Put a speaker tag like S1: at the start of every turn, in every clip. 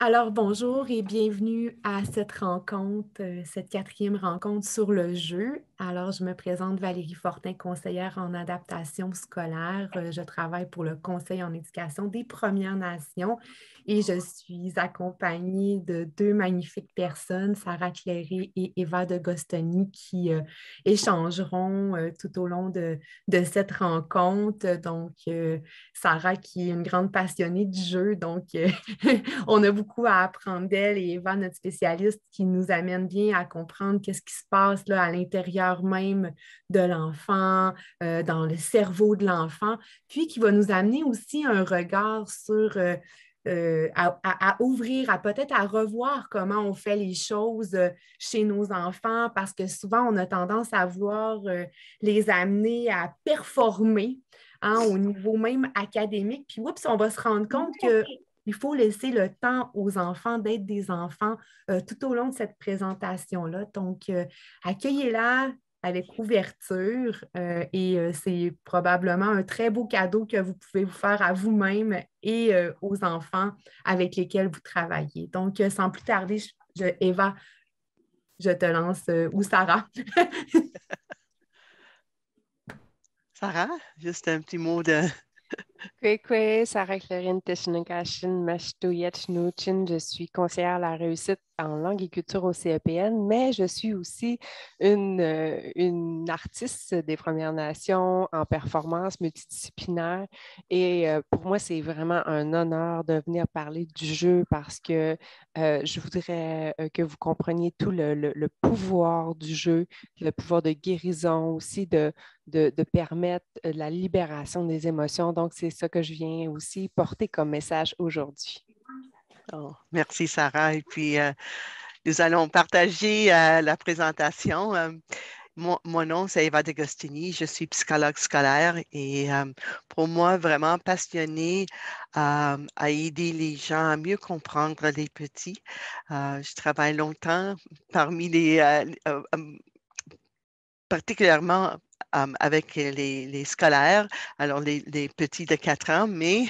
S1: Alors, bonjour et bienvenue à cette rencontre, cette quatrième rencontre sur le jeu. Alors, je me présente Valérie Fortin, conseillère en adaptation scolaire. Je travaille pour le Conseil en éducation des Premières Nations et je suis accompagnée de deux magnifiques personnes, Sarah Cléré et Eva de Gostoni, qui échangeront tout au long de cette rencontre. Donc, Sarah, qui est une grande passionnée du jeu, donc on a beaucoup à apprendre d'elle et Eva, notre spécialiste, qui nous amène bien à comprendre qu'est-ce qui se passe là, à l'intérieur même de l'enfant, dans le cerveau de l'enfant, puis qui va nous amener aussi un regard sur à ouvrir, à peut-être à revoir comment on fait les choses chez nos enfants, parce que souvent, on a tendance à vouloir les amener à performer au niveau même académique. Puis, oups, on va se rendre compte que il faut laisser le temps aux enfants d'être des enfants tout au long de cette présentation-là. Donc, accueillez-la avec ouverture et c'est probablement un très beau cadeau que vous pouvez vous faire à vous-même et aux enfants avec lesquels vous travaillez. Donc, sans plus tarder, Eva, je te lance, ou Sarah.
S2: Sarah, juste un petit mot de...
S3: Kwekwe, Sarah Clarine Teshnekashin, Mashtoyet Nuchin. Je suis conseillère à la réussite en langue et culture au CEPN, mais je suis aussi une artiste des Premières Nations en performance multidisciplinaire. Et pour moi, c'est vraiment un honneur de venir parler du jeu parce que je voudrais que vous compreniez tout le pouvoir du jeu, le pouvoir de guérison aussi, de permettre la libération des émotions. Donc, c'est ça que je viens aussi porter comme message aujourd'hui.
S2: Oh, merci, Sarah. Et puis, nous allons partager la présentation. Mon nom, c'est Eva D'Agostini. Je suis psychologue scolaire et pour moi, vraiment passionnée à aider les gens à mieux comprendre les petits. Je travaille longtemps parmi particulièrement avec les scolaires, alors les petits de 4 ans, mais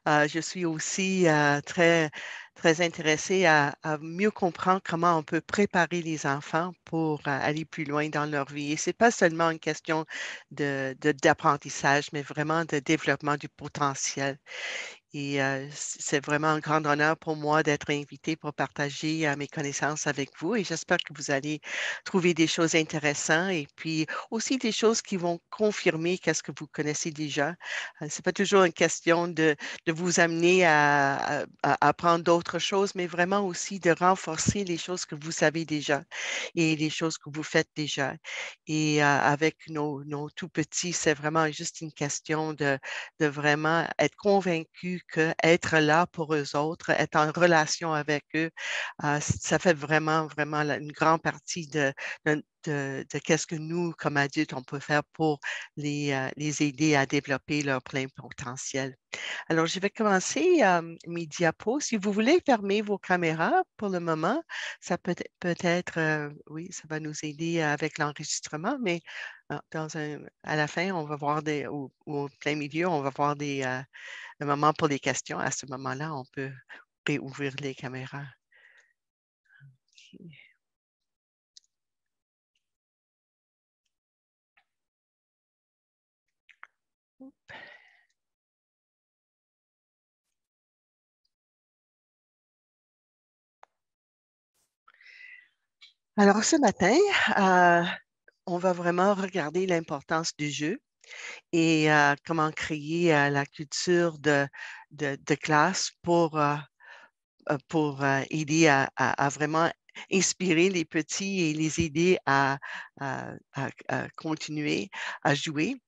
S2: je suis aussi très intéressée à mieux comprendre comment on peut préparer les enfants pour aller plus loin dans leur vie. Et ce n'est pas seulement une question d'apprentissage, mais vraiment de développement du potentiel. Et c'est vraiment un grand honneur pour moi d'être invitée pour partager mes connaissances avec vous. Et j'espère que vous allez trouver des choses intéressantes et puis aussi des choses qui vont confirmer qu'est-ce que vous connaissez déjà. C'est pas toujours une question de vous amener à apprendre d'autres choses, mais vraiment aussi de renforcer les choses que vous savez déjà et les choses que vous faites déjà. Et avec nos tout petits, c'est vraiment juste une question de vraiment être convaincu qu'être là pour eux autres, être en relation avec eux, ça fait vraiment une grande partie de qu'est-ce que nous, comme adultes, on peut faire pour les aider à développer leur plein potentiel. Alors, je vais commencer mes diapos. Si vous voulez fermer vos caméras pour le moment, ça peut-être, oui, ça va nous aider avec l'enregistrement, mais à la fin, on va voir ou au plein milieu, on va voir un moment pour les questions. À ce moment-là, on peut réouvrir les caméras. OK. Alors, ce matin, euh, on va vraiment regarder l'importance du jeu et comment créer la culture de classe pour aider à vraiment inspirer les petits et les aider à continuer à jouer.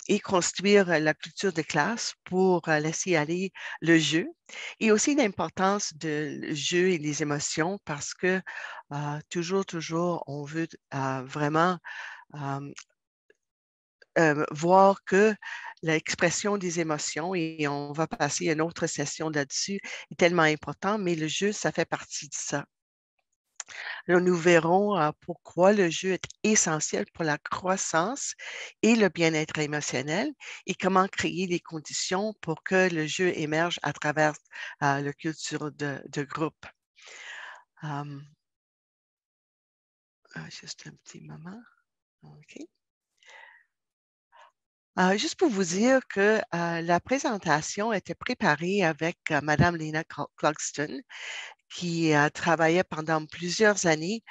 S2: Et construire la culture de classe pour laisser aller le jeu et aussi l'importance de jeu et les émotions parce que toujours, on veut vraiment euh, voir que l'expression des émotions, et on va passer à une autre session là-dessus, est tellement important, mais le jeu, ça fait partie de ça. Alors, nous verrons pourquoi le jeu est essentiel pour la croissance et le bien-être émotionnel et comment créer les conditions pour que le jeu émerge à travers la culture de groupe. Juste un petit moment. OK. Juste pour vous dire que la présentation était préparée avec Madame Lena Clugston, qui travaillait pendant plusieurs années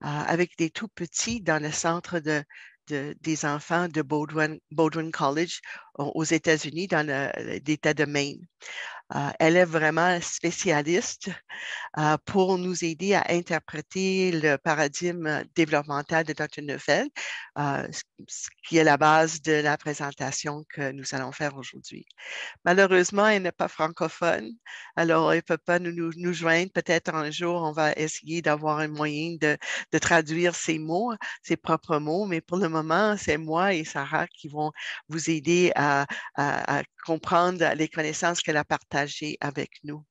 S2: avec des tout petits dans le centre des enfants de Baldwin College aux États-Unis, dans l'État de Maine. Elle est vraiment spécialiste pour nous aider à interpréter le paradigme développemental de Dr. Neufeld, ce qui est la base de la présentation que nous allons faire aujourd'hui. Malheureusement, elle n'est pas francophone, alors elle ne peut pas nous joindre. Peut-être un jour, on va essayer d'avoir un moyen de traduire ses mots, ses propres mots, mais pour le moment, c'est moi et Sarah qui vont vous aider à comprendre les connaissances qu'elle a partagées avec nous.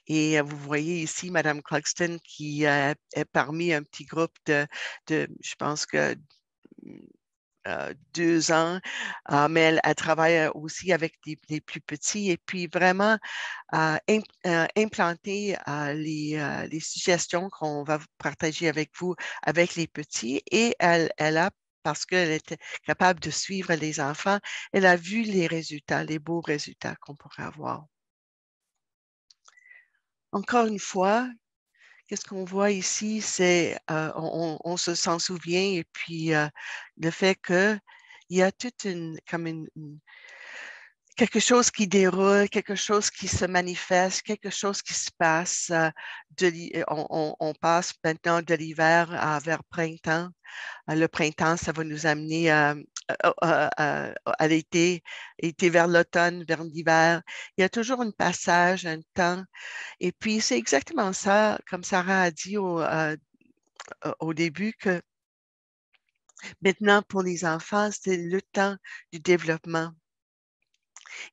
S2: Et vous voyez ici Mme Clugston qui est parmi un petit groupe je pense que 2 ans, mais elle travaille aussi avec les plus petits et puis vraiment implanter les suggestions qu'on va partager avec vous, avec les petits. Et elle a, parce qu'elle était capable de suivre les enfants, elle a vu les résultats, les beaux résultats qu'on pourrait avoir. Encore une fois, qu'est-ce qu'on voit ici, c'est, on s'en souvient, et puis le fait qu'il y a toute quelque chose qui déroule, quelque chose qui se manifeste, quelque chose qui se passe. On passe maintenant de l'hiver vers printemps. Le printemps, ça va nous amener à l'été, été vers l'automne, vers l'hiver. Il y a toujours un passage, un temps. Et puis, c'est exactement ça, comme Sarah a dit au début, que maintenant, pour les enfants, c'est le temps du développement.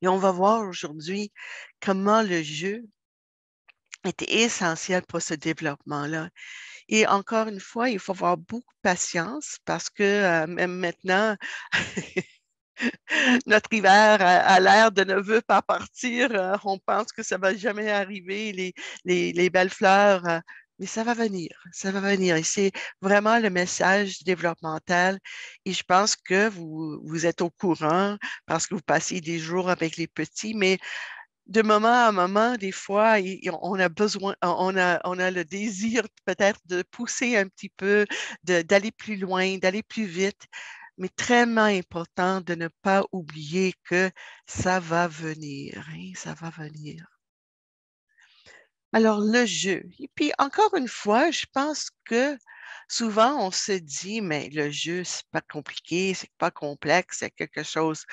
S2: Et on va voir aujourd'hui comment le jeu est essentiel pour ce développement-là. Et encore une fois, il faut avoir beaucoup de patience parce que même maintenant, notre hiver a l'air de ne veut pas partir. On pense que ça ne va jamais arriver, les belles fleurs, mais ça va venir, ça va venir. Et c'est vraiment le message développemental. Et je pense que vous êtes au courant parce que vous passez des jours avec les petits, mais de moment à moment, des fois, on a besoin, on a le désir peut-être de pousser un petit peu, d'aller plus loin, d'aller plus vite, mais très important de ne pas oublier que ça va venir, hein, ça va venir. Alors, le jeu. Et puis, encore une fois, je pense que souvent, on se dit, mais le jeu, c'est pas compliqué, c'est pas complexe, c'est quelque chose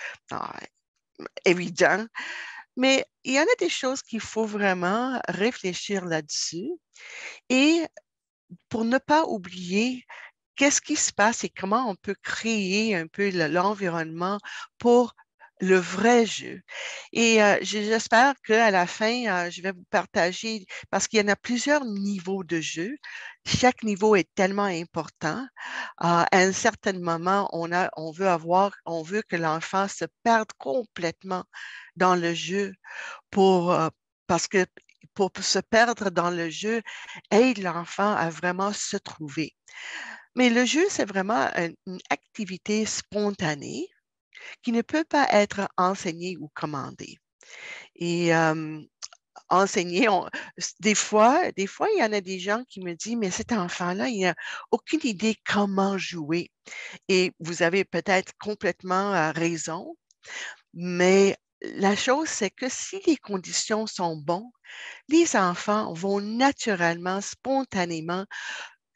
S2: évident. Mais il y en a des choses qu'il faut vraiment réfléchir là-dessus et pour ne pas oublier qu'est-ce qui se passe et comment on peut créer un peu l'environnement pour le vrai jeu. Et j'espère qu'à la fin, je vais vous partager, parce qu'il y en a plusieurs niveaux de jeu. Chaque niveau est tellement important. À un certain moment, on veut que l'enfant se perde complètement dans le jeu parce que pour se perdre dans le jeu, aide l'enfant à vraiment se trouver. Mais le jeu, c'est vraiment une activité spontanée qui ne peut pas être enseignée ou commandée. Et enseigner, des fois, il y en a des gens qui me disent, mais cet enfant-là, il n'a aucune idée comment jouer. Et vous avez peut-être complètement raison, mais la chose, c'est que si les conditions sont bonnes, les enfants vont naturellement, spontanément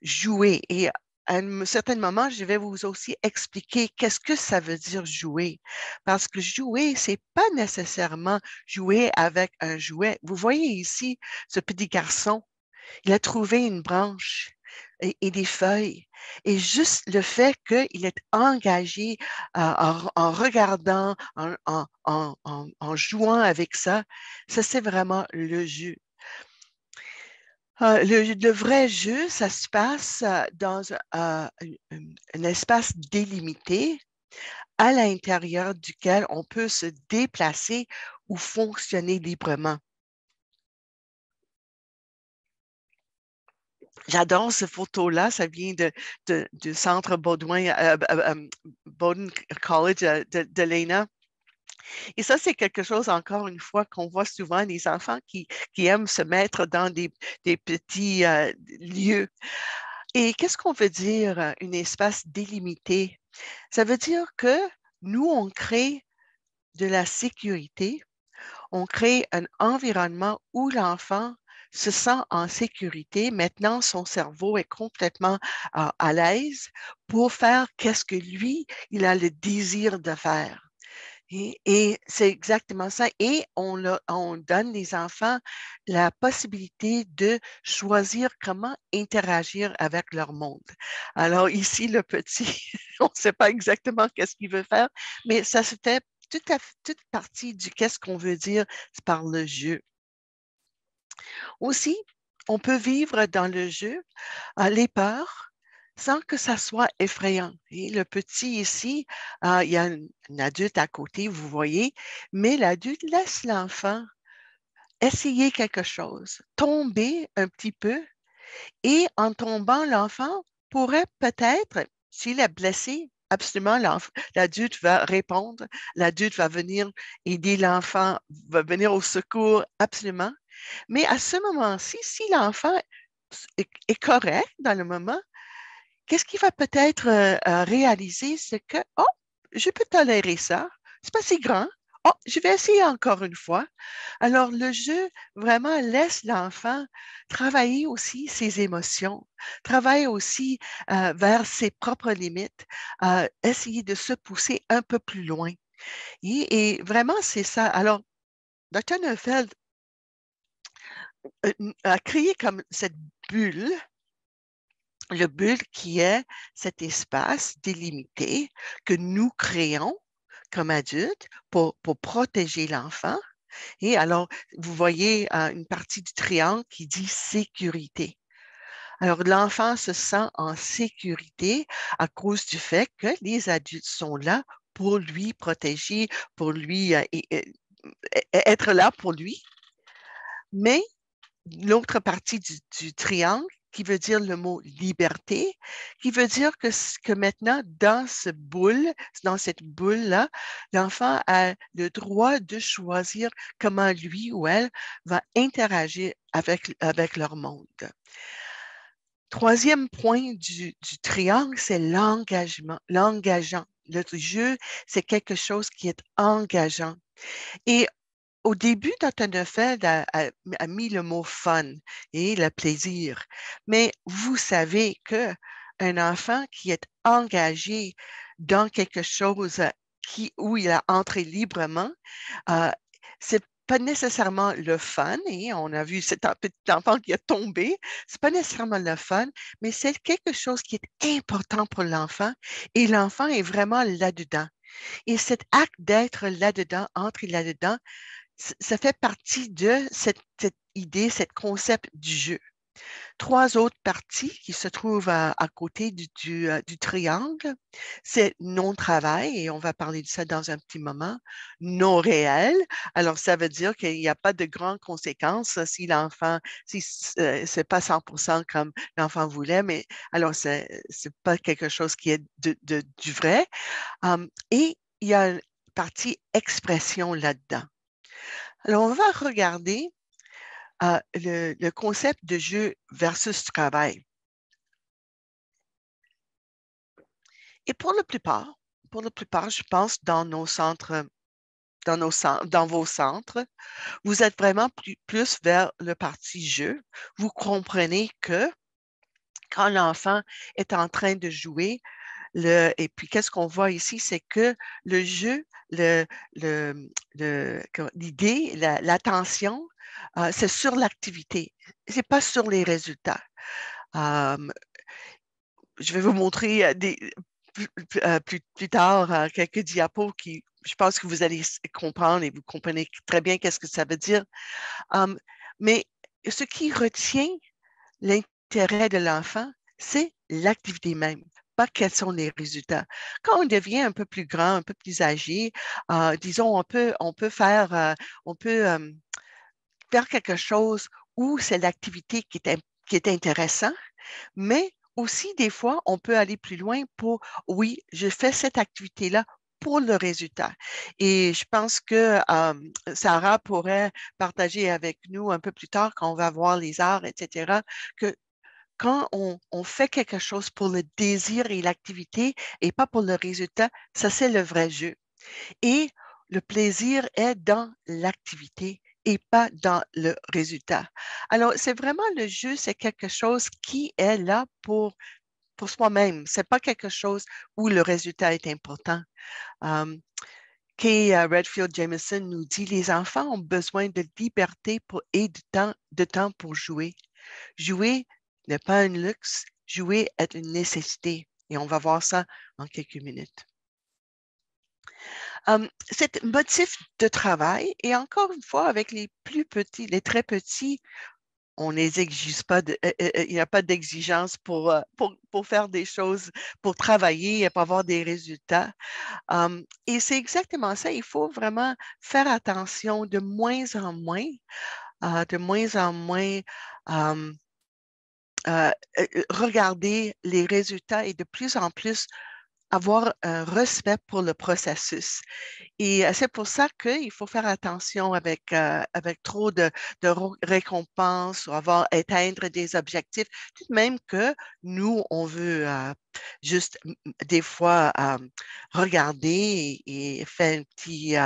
S2: jouer. Et à un certain moment, je vais vous aussi expliquer qu'est-ce que ça veut dire jouer. Parce que jouer, c'est pas nécessairement jouer avec un jouet. Vous voyez ici ce petit garçon, il a trouvé une branche et des feuilles. Et juste le fait qu'il est engagé en regardant, en jouant avec ça, ça c'est vraiment le jeu. Le vrai jeu, ça se passe dans un espace délimité à l'intérieur duquel on peut se déplacer ou fonctionner librement. J'adore cette photo-là, ça vient du centre Bowdoin College de l'ENA. Et ça, c'est quelque chose, encore une fois, qu'on voit souvent, les enfants qui aiment se mettre dans des petits lieux. Et qu'est-ce qu'on veut dire, un espace délimité? Ça veut dire que nous, on crée de la sécurité, on crée un environnement où l'enfant se sent en sécurité. Maintenant, son cerveau est complètement à l'aise pour faire qu'est-ce que lui, il a le désir de faire. Et c'est exactement ça. Et on donne les enfants la possibilité de choisir comment interagir avec leur monde. Alors ici, le petit, on ne sait pas exactement qu'est-ce qu'il veut faire, mais ça se fait toute partie du qu'est-ce qu'on veut dire par le jeu. Aussi, on peut vivre dans le jeu les peurs sans que ça soit effrayant. Et le petit ici, il y a un adulte à côté, vous voyez, mais l'adulte laisse l'enfant essayer quelque chose, tomber un petit peu, et en tombant, l'enfant pourrait peut-être, s'il est blessé, absolument, l'adulte va répondre, l'adulte va venir aider l'enfant, va venir au secours, absolument. Mais à ce moment-ci, si l'enfant est correct dans le moment, qu'est-ce qu'il va peut-être réaliser, c'est que, oh, je peux tolérer ça, c'est pas si grand. Oh, je vais essayer encore une fois. Alors, le jeu vraiment laisse l'enfant travailler aussi ses émotions, travailler aussi vers ses propres limites, essayer de se pousser un peu plus loin. Et vraiment, c'est ça. Alors, Dr. Neufeld a créé comme cette bulle, le bulle qui est cet espace délimité que nous créons comme adultes pour protéger l'enfant. Et alors, vous voyez une partie du triangle qui dit sécurité. Alors, l'enfant se sent en sécurité à cause du fait que les adultes sont là pour lui protéger, pour lui être là pour lui. Mais l'autre partie du triangle, qui veut dire le mot liberté, qui veut dire que maintenant, dans cette boule-là, l'enfant a le droit de choisir comment lui ou elle va interagir avec leur monde. Troisième point du triangle, c'est l'engagement, l'engageant. Le jeu, c'est quelque chose qui est engageant. Et au début, Dr. Neufeld a mis le mot fun et le plaisir. Mais vous savez qu'un enfant qui est engagé dans quelque chose où il a entré librement, euh, c'est pas nécessairement le fun, et on a vu cet petit enfant qui a tombé, c'est pas nécessairement le fun, mais c'est quelque chose qui est important pour l'enfant, et l'enfant est vraiment là-dedans. Et cet acte d'être là-dedans, entrer là-dedans, ça fait partie de cette idée, cet concept du jeu. Trois autres parties qui se trouvent à côté du triangle, c'est non-travail, et on va parler de ça dans un petit moment, non réel. Alors, ça veut dire qu'il n'y a pas de grandes conséquences si l'enfant, si c'est pas 100% comme l'enfant voulait, mais alors, c'est pas quelque chose qui est du vrai. Et il y a une partie expression là-dedans. Alors, on va regarder le concept de jeu versus travail. Et pour la plupart, je pense, dans nos centres, dans vos centres, vous êtes vraiment plus vers le parti jeu. Vous comprenez que quand l'enfant est en train de jouer, et puis qu'est-ce qu'on voit ici, c'est que le jeu, l'idée, l'attention, c'est sur l'activité, c'est pas sur les résultats. Euh, je vais vous montrer plus tard quelques diapos qui, je pense que vous allez comprendre et vous comprenez très bien qu'est-ce que ça veut dire. Mais ce qui retient l'intérêt de l'enfant, c'est l'activité même, pas quels sont les résultats. Quand on devient un peu plus grand, un peu plus âgé, disons, on peut faire quelque chose où c'est l'activité qui est intéressant, mais aussi des fois, on peut aller plus loin pour, oui, je fais cette activité-là pour le résultat. Et je pense que Sarah pourrait partager avec nous un peu plus tard quand on va voir les arts, etc., que quand on fait quelque chose pour le désir et l'activité et pas pour le résultat, ça c'est le vrai jeu. Et le plaisir est dans l'activité et pas dans le résultat. Alors, c'est vraiment le jeu, c'est quelque chose qui est là pour soi-même. C'est pas quelque chose où le résultat est important. Um, Kay Redfield Jameson nous dit, les enfants ont besoin de liberté et de temps pour jouer. Jouer n'est pas un luxe, jouer est une nécessité. Et on va voir ça en quelques minutes. C'est un motif de travail et encore une fois, avec les plus petits, les très petits, on les exige pas, il n'y a pas d'exigence pour faire des choses, pour travailler et pour avoir des résultats. Et c'est exactement ça. Il faut vraiment faire attention de moins en moins, euh, regarder les résultats et de plus en plus avoir un respect pour le processus. Et c'est pour ça qu'il faut faire attention avec trop de récompenses ou atteindre des objectifs, tout de même que nous, on veut juste des fois regarder et faire une petite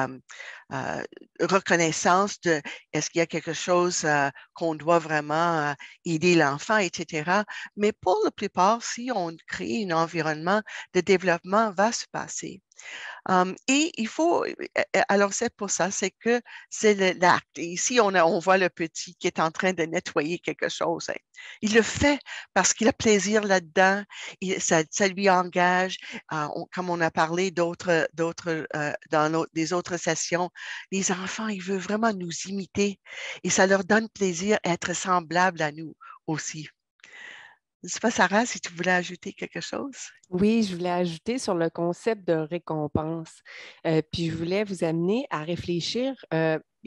S2: reconnaissance de est-ce qu'il y a quelque chose qu'on doit vraiment aider l'enfant, etc. Mais pour la plupart, si on crée un environnement de développement, va se passer. Et il faut, alors c'est pour ça, c'est que c'est l'acte. Et ici, on voit le petit qui est en train de nettoyer quelque chose. Hein. Il le fait parce qu'il a plaisir là-dedans, ça lui engage. Comme on a parlé dans des autres sessions, les enfants, ils veulent vraiment nous imiter et ça leur donne plaisir d'être semblables à nous aussi. Je ne sais pas, Sarah, si tu voulais ajouter quelque chose.
S3: Oui, je voulais ajouter sur le concept de récompense. Puis je voulais vous amener à réfléchir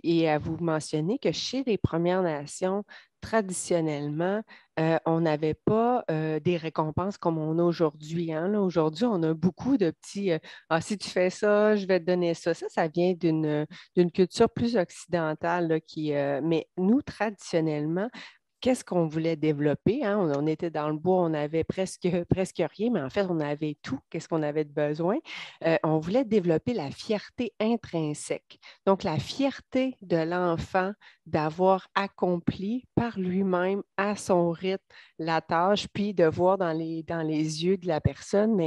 S3: et à vous mentionner que chez les Premières Nations, traditionnellement, on n'avait pas des récompenses comme on a aujourd'hui. Hein. Là, aujourd'hui, on a beaucoup de petits ah, si tu fais ça, je vais te donner ça. Ça vient d'une culture plus occidentale là, mais nous, traditionnellement, qu'est-ce qu'on voulait développer? Hein? On était dans le bois, on avait presque rien, mais en fait, on avait tout. Qu'est-ce qu'on avait de besoin? On voulait développer la fierté intrinsèque. Donc, la fierté de l'enfant d'avoir accompli par lui-même, à son rythme, la tâche, puis de voir dans les yeux de la personne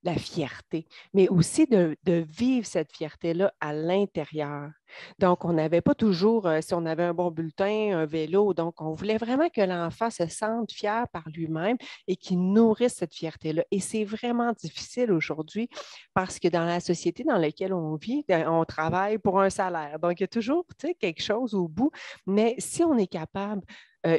S3: la fierté, mais aussi de vivre cette fierté-là à l'intérieur. Donc, on n'avait pas toujours, si on avait un bon bulletin, un vélo, donc on voulait vraiment que l'enfant se sente fier par lui-même et qu'il nourrisse cette fierté-là. Et c'est vraiment difficile aujourd'hui parce que dans la société dans laquelle on vit, on travaille pour un salaire. Donc, il y a toujours quelque chose au bout, mais si on est capable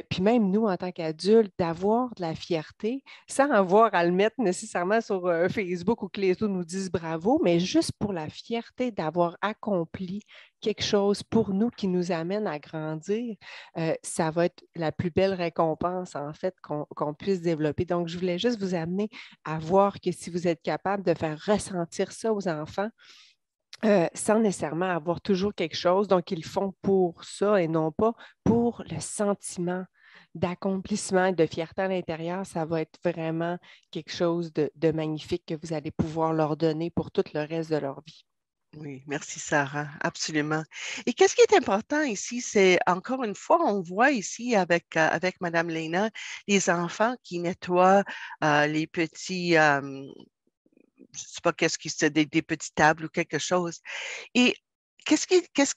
S3: puis même nous, en tant qu'adultes, d'avoir de la fierté sans avoir à le mettre nécessairement sur Facebook ou que les autres nous disent bravo, mais juste pour la fierté d'avoir accompli quelque chose pour nous qui nous amène à grandir, ça va être la plus belle récompense, en fait, qu'on puisse développer. Donc, je voulais juste vous amener à voir que si vous êtes capable de faire ressentir ça aux enfants, sans nécessairement avoir toujours quelque chose. Donc, ils le font pour ça et non pas pour le sentiment d'accomplissement et de fierté à l'intérieur. Ça va être vraiment quelque chose de magnifique que vous allez pouvoir leur donner pour tout le reste de leur vie.
S2: Oui, merci Sarah, absolument. Et qu'est-ce qui est important ici, c'est encore une fois, on voit ici avec Madame Lena, les enfants qui nettoient les petits, je ne sais pas qu'est-ce qui c'est des petites tables ou quelque chose. Et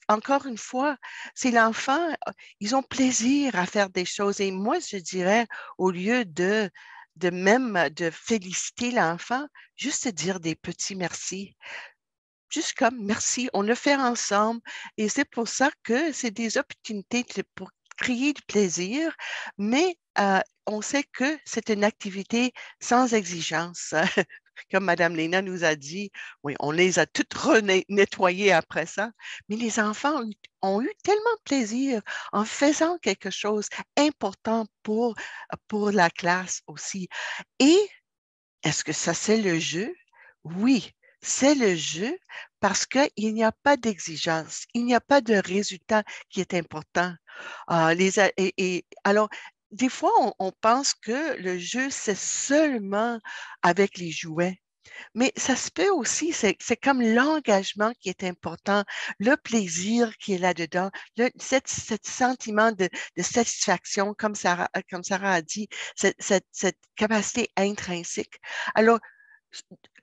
S2: encore une fois, c'est l'enfant, ils ont plaisir à faire des choses. Et moi, je dirais, au lieu de féliciter l'enfant, juste dire des petits merci. Juste comme merci, on le fait ensemble. Et c'est pour ça que c'est des opportunités créer du plaisir, mais on sait que c'est une activité sans exigence. Comme Madame Léna nous a dit, oui, on les a toutes nettoyées après ça, mais les enfants ont eu tellement de plaisir en faisant quelque chose important pour la classe aussi. Et est-ce que ça, c'est le jeu? Oui, c'est le jeu parce qu'il n'y a pas d'exigence, il n'y a pas de résultat qui est important. Alors, des fois, on pense que le jeu, c'est seulement avec les jouets. Mais ça se peut aussi, c'est comme l'engagement qui est important, le plaisir qui est là-dedans, cet sentiment de satisfaction, comme Sarah a dit, cette capacité intrinsèque. Alors,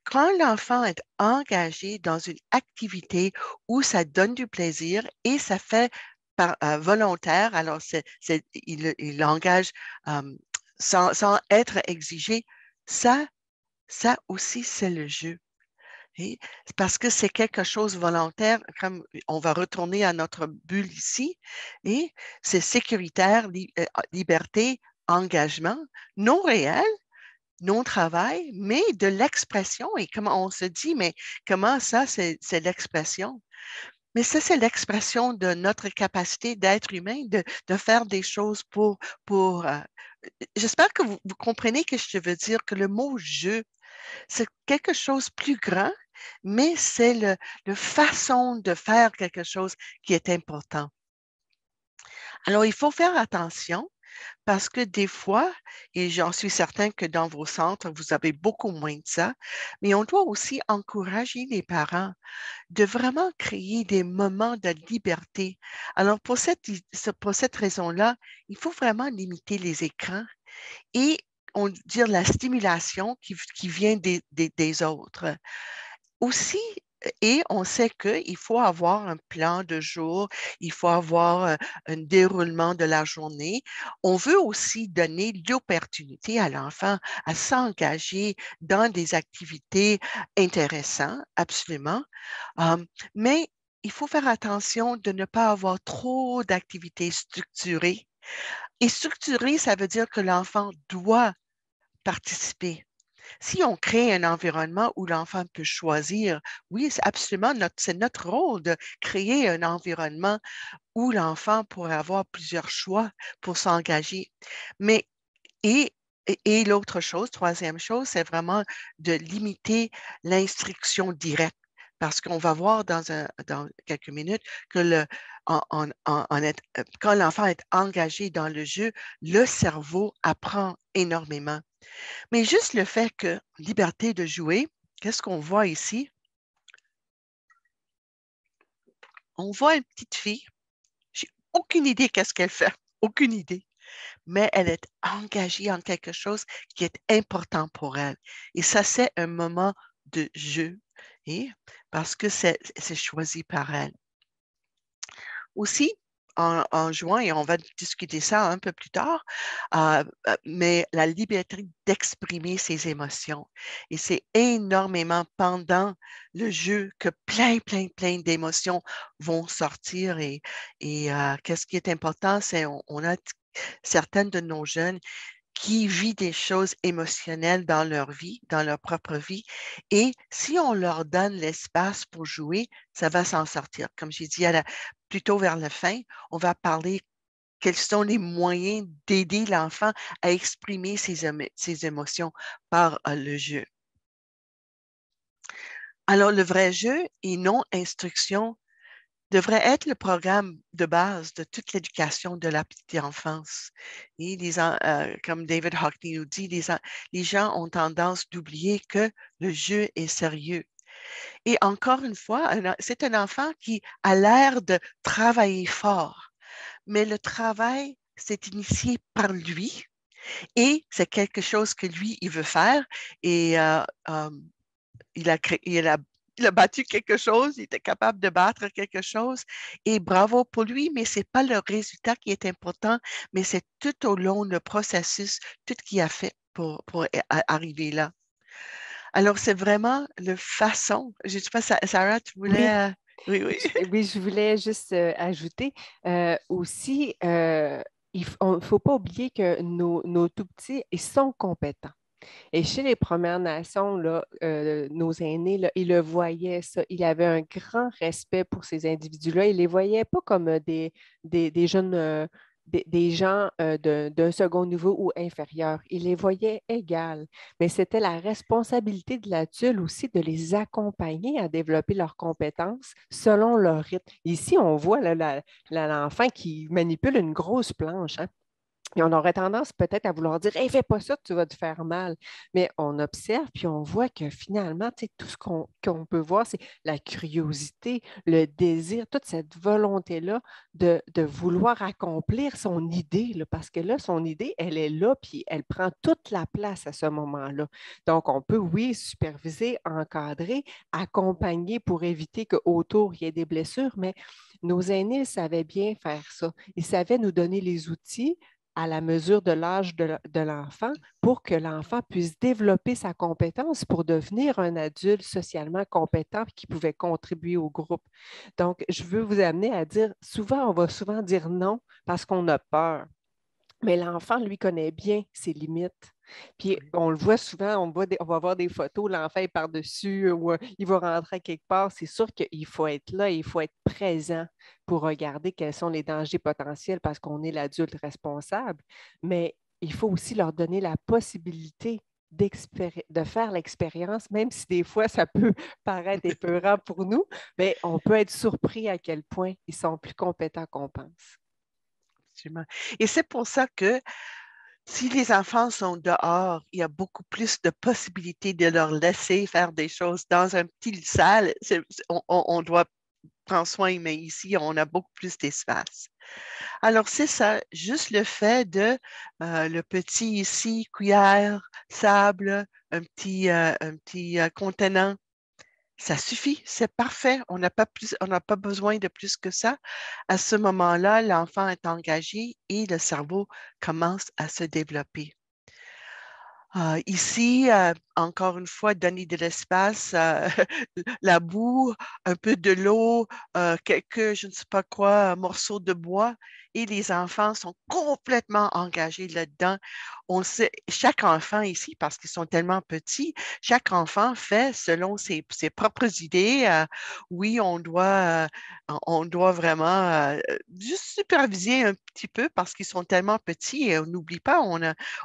S2: quand l'enfant est engagé dans une activité où ça donne du plaisir et ça fait volontaire, alors il engage sans être exigé, ça, ça aussi, c'est le jeu. Et parce que c'est quelque chose volontaire, comme on va retourner à notre bulle ici, et c'est sécuritaire, liberté, engagement, non réel, non travail, mais de l'expression. Et comment on se dit, mais comment ça, c'est l'expression? Mais ça, c'est l'expression de notre capacité d'être humain, de faire des choses pour j'espère que vous comprenez ce que je veux dire, que le mot jeu, c'est quelque chose de plus grand, mais c'est le façon de faire quelque chose qui est important. Alors, il faut faire attention parce que des fois, et j'en suis certain que dans vos centres, vous avez beaucoup moins de ça, mais on doit aussi encourager les parents de vraiment créer des moments de liberté. Alors, pour cette raison-là, il faut vraiment limiter les écrans et on dire la stimulation qui vient des autres. Aussi, et on sait qu'il faut avoir un plan de jour, il faut avoir un déroulement de la journée. On veut aussi donner l'opportunité à l'enfant à s'engager dans des activités intéressantes, absolument. Mais il faut faire attention de ne pas avoir trop d'activités structurées. Et structurées, ça veut dire que l'enfant doit participer. Si on crée un environnement où l'enfant peut choisir, oui, c'est absolument c'est notre rôle de créer un environnement où l'enfant pourrait avoir plusieurs choix pour s'engager. Mais, et l'autre chose, troisième chose, c'est vraiment de limiter l'instruction directe. Parce qu'on va voir dans quelques minutes que quand l'enfant est engagé dans le jeu, le cerveau apprend énormément. Mais juste le fait que liberté de jouer, qu'est-ce qu'on voit ici? On voit une petite fille. J'ai aucune idée qu'est-ce qu'elle fait. Aucune idée. Mais elle est engagée en quelque chose qui est important pour elle. Et ça, c'est un moment de jeu. Et parce que c'est choisi par elle. Aussi, en juin, et on va discuter ça un peu plus tard, mais la liberté d'exprimer ses émotions. Et c'est énormément pendant le jeu que plein d'émotions vont sortir. Et qu'est-ce qui est important, c'est on a certaines de nos jeunes qui vivent des choses émotionnelles dans leur vie, dans leur propre vie. Et si on leur donne l'espace pour jouer, ça va s'en sortir. Comme j'ai dit plutôt vers la fin, on va parler quels sont les moyens d'aider l'enfant à exprimer ses émotions par le jeu. Alors, le vrai jeu et non instruction devrait être le programme de base de toute l'éducation de la petite enfance. Et comme David Hockney nous dit, les gens ont tendance d'oublier que le jeu est sérieux. Et encore une fois, c'est un enfant qui a l'air de travailler fort, mais le travail, c'est initié par lui et c'est quelque chose que lui, il veut faire. Et il a battu quelque chose, il était capable de battre quelque chose et bravo pour lui, mais ce n'est pas le résultat qui est important, mais c'est tout au long le processus, tout ce qu'il a fait pour arriver là. Alors, c'est vraiment le façon. Je ne sais pas, Sarah, tu
S3: Oui,
S2: voulais... Oui, oui.
S3: Oui, je voulais juste ajouter aussi, il ne faut pas oublier que nos tout-petits, ils sont compétents. Et chez les Premières Nations, là, nos aînés, là, ils le voyaient, ça. Ils avaient un grand respect pour ces individus-là. Ils ne les voyaient pas comme des jeunes, des gens d'un second niveau ou inférieur. Ils les voyaient égales. Mais c'était la responsabilité de l'adulte aussi de les accompagner à développer leurs compétences selon leur rythme. Ici, on voit là, l'enfant qui manipule une grosse planche, hein. Et on aurait tendance peut-être à vouloir dire, hey, fais pas ça, tu vas te faire mal. Mais on observe, puis on voit que finalement, tu sais, tout ce qu'on peut voir, c'est la curiosité, le désir, toute cette volonté-là de vouloir accomplir son idée, là, parce que là, son idée, elle est là, puis elle prend toute la place à ce moment-là. Donc, on peut, oui, superviser, encadrer, accompagner pour éviter qu'autour, il y ait des blessures, mais nos aînés savaient bien faire ça. Ils savaient nous donner les outils à la mesure de l'âge de l'enfant pour que l'enfant puisse développer sa compétence pour devenir un adulte socialement compétent qui pouvait contribuer au groupe. Donc, je veux vous amener à dire, souvent, on va souvent dire non parce qu'on a peur. Mais l'enfant, lui, connaît bien ses limites. Puis on le voit souvent, on va voir des photos, l'enfant est par-dessus ou il va rentrer quelque part. C'est sûr qu'il faut être là, il faut être présent pour regarder quels sont les dangers potentiels parce qu'on est l'adulte responsable. Mais il faut aussi leur donner la possibilité de faire l'expérience, même si des fois ça peut paraître épeurant pour nous, mais on peut être surpris à quel point ils sont plus compétents qu'on pense.
S2: Absolument. Et c'est pour ça que si les enfants sont dehors, il y a beaucoup plus de possibilités de leur laisser faire des choses dans un petit salle. On doit prendre soin, mais ici, on a beaucoup plus d'espace. Alors, c'est ça, juste le fait de le petit ici, cuillère, sable, un petit contenant, ça suffit, c'est parfait. On n'a pas besoin de plus que ça. À ce moment-là, l'enfant est engagé et le cerveau commence à se développer. Ici, encore une fois, donner de l'espace, la boue, un peu de l'eau, quelques, je ne sais pas quoi, morceaux de bois, et les enfants sont complètement engagés là-dedans. On sait, chaque enfant ici, parce qu'ils sont tellement petits, chaque enfant fait selon ses propres idées. Oui, on doit vraiment juste superviser un petit peu parce qu'ils sont tellement petits et on n'oublie pas,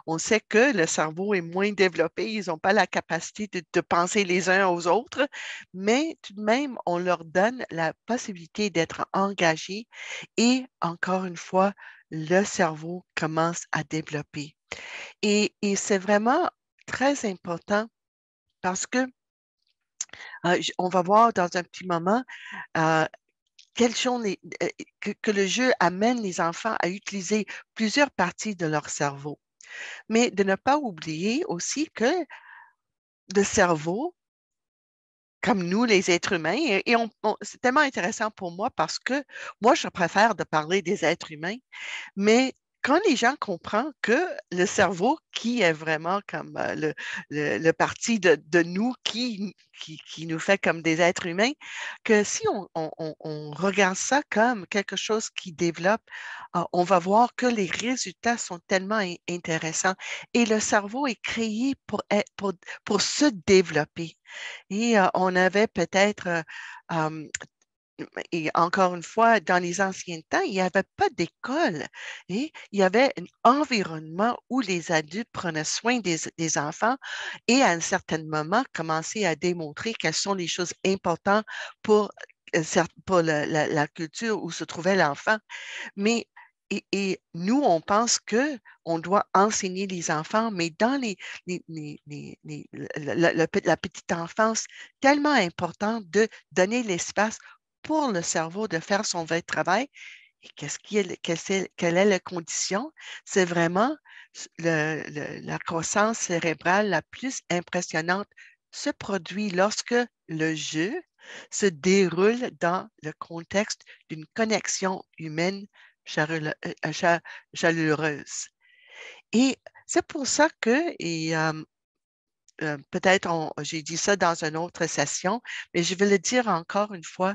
S2: on sait que le cerveau est moins développé, ils n'ont pas la capacité de penser les uns aux autres, mais tout de même, on leur donne la possibilité d'être engagés et encore une fois, le cerveau commence à développer. Et c'est vraiment très important parce que on va voir dans un petit moment euh, quelles sont que le jeu amène les enfants à utiliser plusieurs parties de leur cerveau. Mais de ne pas oublier aussi que le cerveau, comme nous, les êtres humains, c'est tellement intéressant pour moi parce que moi, je préfère de parler des êtres humains, mais quand les gens comprennent que le cerveau, qui est vraiment comme le parti de nous qui nous fait comme des êtres humains, que si on regarde ça comme quelque chose qui développe, on va voir que les résultats sont tellement intéressants. Et le cerveau est créé pour se développer. Et on avait peut-être euh, et encore une fois, dans les anciens temps, il n'y avait pas d'école et il y avait un environnement où les adultes prenaient soin des enfants et à un certain moment commençaient à démontrer quelles sont les choses importantes pour, pour la culture où se trouvait l'enfant. Mais et nous, on pense que on doit enseigner les enfants, mais dans la petite enfance, tellement important de donner l'espace pour le cerveau de faire son vrai travail. Et quelle est la condition? C'est vraiment la croissance cérébrale la plus impressionnante se produit lorsque le jeu se déroule dans le contexte d'une connexion humaine chaleureuse. Et c'est pour ça que peut-être j'ai dit ça dans une autre session, mais je vais le dire encore une fois,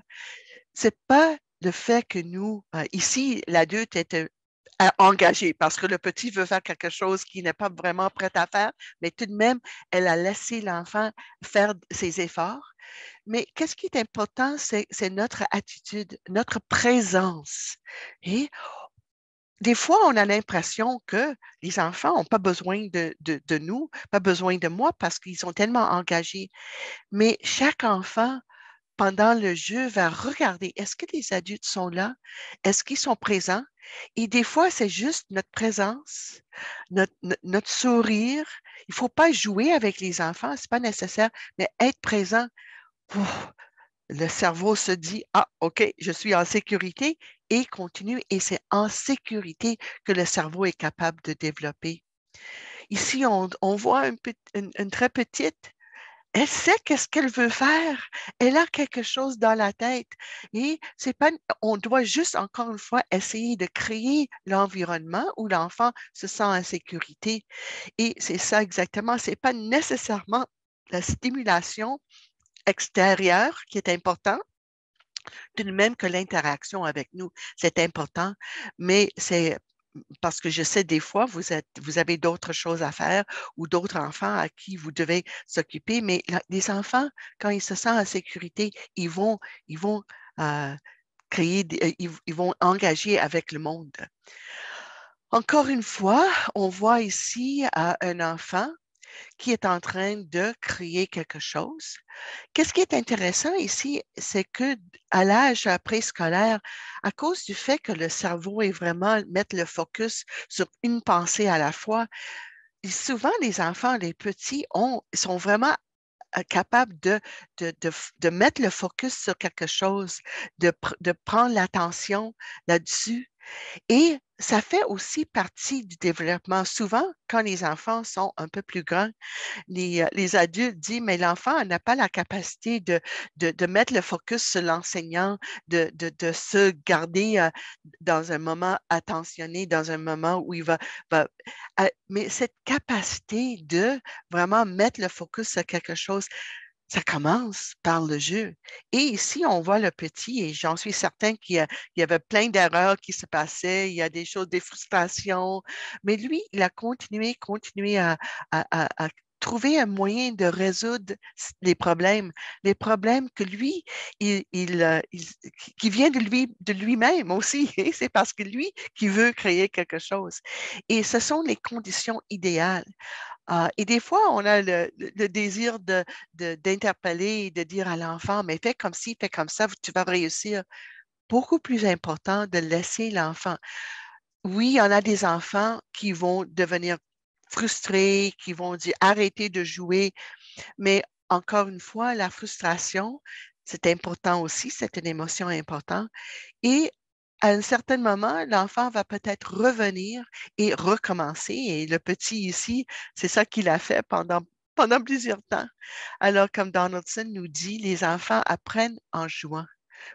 S2: c'est pas le fait que nous, ici, l'adulte est engagé parce que le petit veut faire quelque chose qu'il n'est pas vraiment prêt à faire, mais tout de même, elle a laissé l'enfant faire ses efforts. Mais qu'est-ce qui est important, c'est notre attitude, notre présence. Et des fois, on a l'impression que les enfants n'ont pas besoin de nous, pas besoin de moi parce qu'ils sont tellement engagés. Mais chaque enfant, pendant le jeu, va regarder, est-ce que les adultes sont là? Est-ce qu'ils sont présents? Et des fois, c'est juste notre présence, notre sourire. Il ne faut pas jouer avec les enfants, ce n'est pas nécessaire, mais être présent. Ouf, le cerveau se dit, ah, OK, je suis en sécurité et continue. Et c'est en sécurité que le cerveau est capable de développer. Ici, on voit une très petite. Elle sait qu'est-ce qu'elle veut faire. Elle a quelque chose dans la tête. Et c'est pas, on doit juste, encore une fois, essayer de créer l'environnement où l'enfant se sent en sécurité. Et c'est ça exactement. C'est pas nécessairement la stimulation extérieure qui est importante, tout de même que l'interaction avec nous, c'est important, mais c'est parce que je sais des fois, vous avez d'autres choses à faire ou d'autres enfants à qui vous devez s'occuper, mais les enfants, quand ils se sentent en sécurité, ils vont créer, ils vont engager avec le monde. Encore une fois, on voit ici un enfant qui est en train de créer quelque chose. Qu'est-ce qui est intéressant ici, c'est que à l'âge préscolaire, à cause du fait que le cerveau est vraiment mettre le focus sur une pensée à la fois, souvent les enfants, les petits, sont vraiment capables de mettre le focus sur quelque chose, de prendre l'attention là-dessus. Et ça fait aussi partie du développement. Souvent, quand les enfants sont un peu plus grands, les adultes disent, mais l'enfant n'a pas la capacité de mettre le focus sur l'enseignant, de se garder dans un moment attentionné, dans un moment où il mais cette capacité de vraiment mettre le focus sur quelque chose, ça commence par le jeu. Et ici, on voit le petit, et j'en suis certain qu'il y avait plein d'erreurs qui se passaient, il y a des choses, des frustrations, mais lui, il a continué à trouver un moyen de résoudre les problèmes que lui, qui vient de lui-même aussi. Et c'est parce que lui qui veut créer quelque chose. Et ce sont les conditions idéales. Et des fois, on a le désir d'interpeller et de dire à l'enfant, mais fais comme ci, fais comme ça, tu vas réussir. Beaucoup plus important de laisser l'enfant. Oui, il y en a des enfants qui vont devenir frustrés, qui vont dire arrêtez de jouer, mais encore une fois, la frustration, c'est important aussi, c'est une émotion importante. Et à un certain moment, l'enfant va peut-être revenir et recommencer. Et le petit ici, c'est ça qu'il a fait pendant plusieurs temps. Alors, comme Donaldson nous dit, les enfants apprennent en jouant.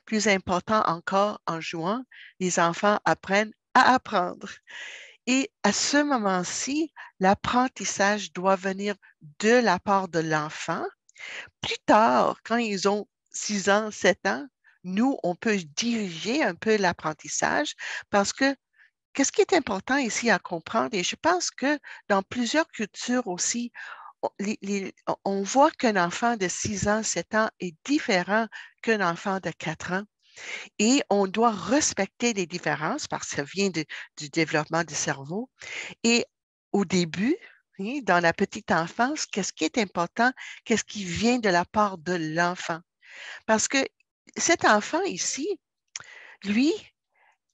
S2: Plus important encore, en jouant, les enfants apprennent à apprendre. Et à ce moment-ci, l'apprentissage doit venir de la part de l'enfant. Plus tard, quand ils ont 6 ans, 7 ans, nous, on peut diriger un peu l'apprentissage parce que qu'est-ce qui est important ici à comprendre, et je pense que dans plusieurs cultures aussi, on voit qu'un enfant de 6 ans, 7 ans est différent qu'un enfant de 4 ans. Et on doit respecter les différences parce que ça vient du développement du cerveau. Et au début, hein, dans la petite enfance, qu'est-ce qui est important? Qu'est-ce qui vient de la part de l'enfant? Parce que cet enfant ici, lui,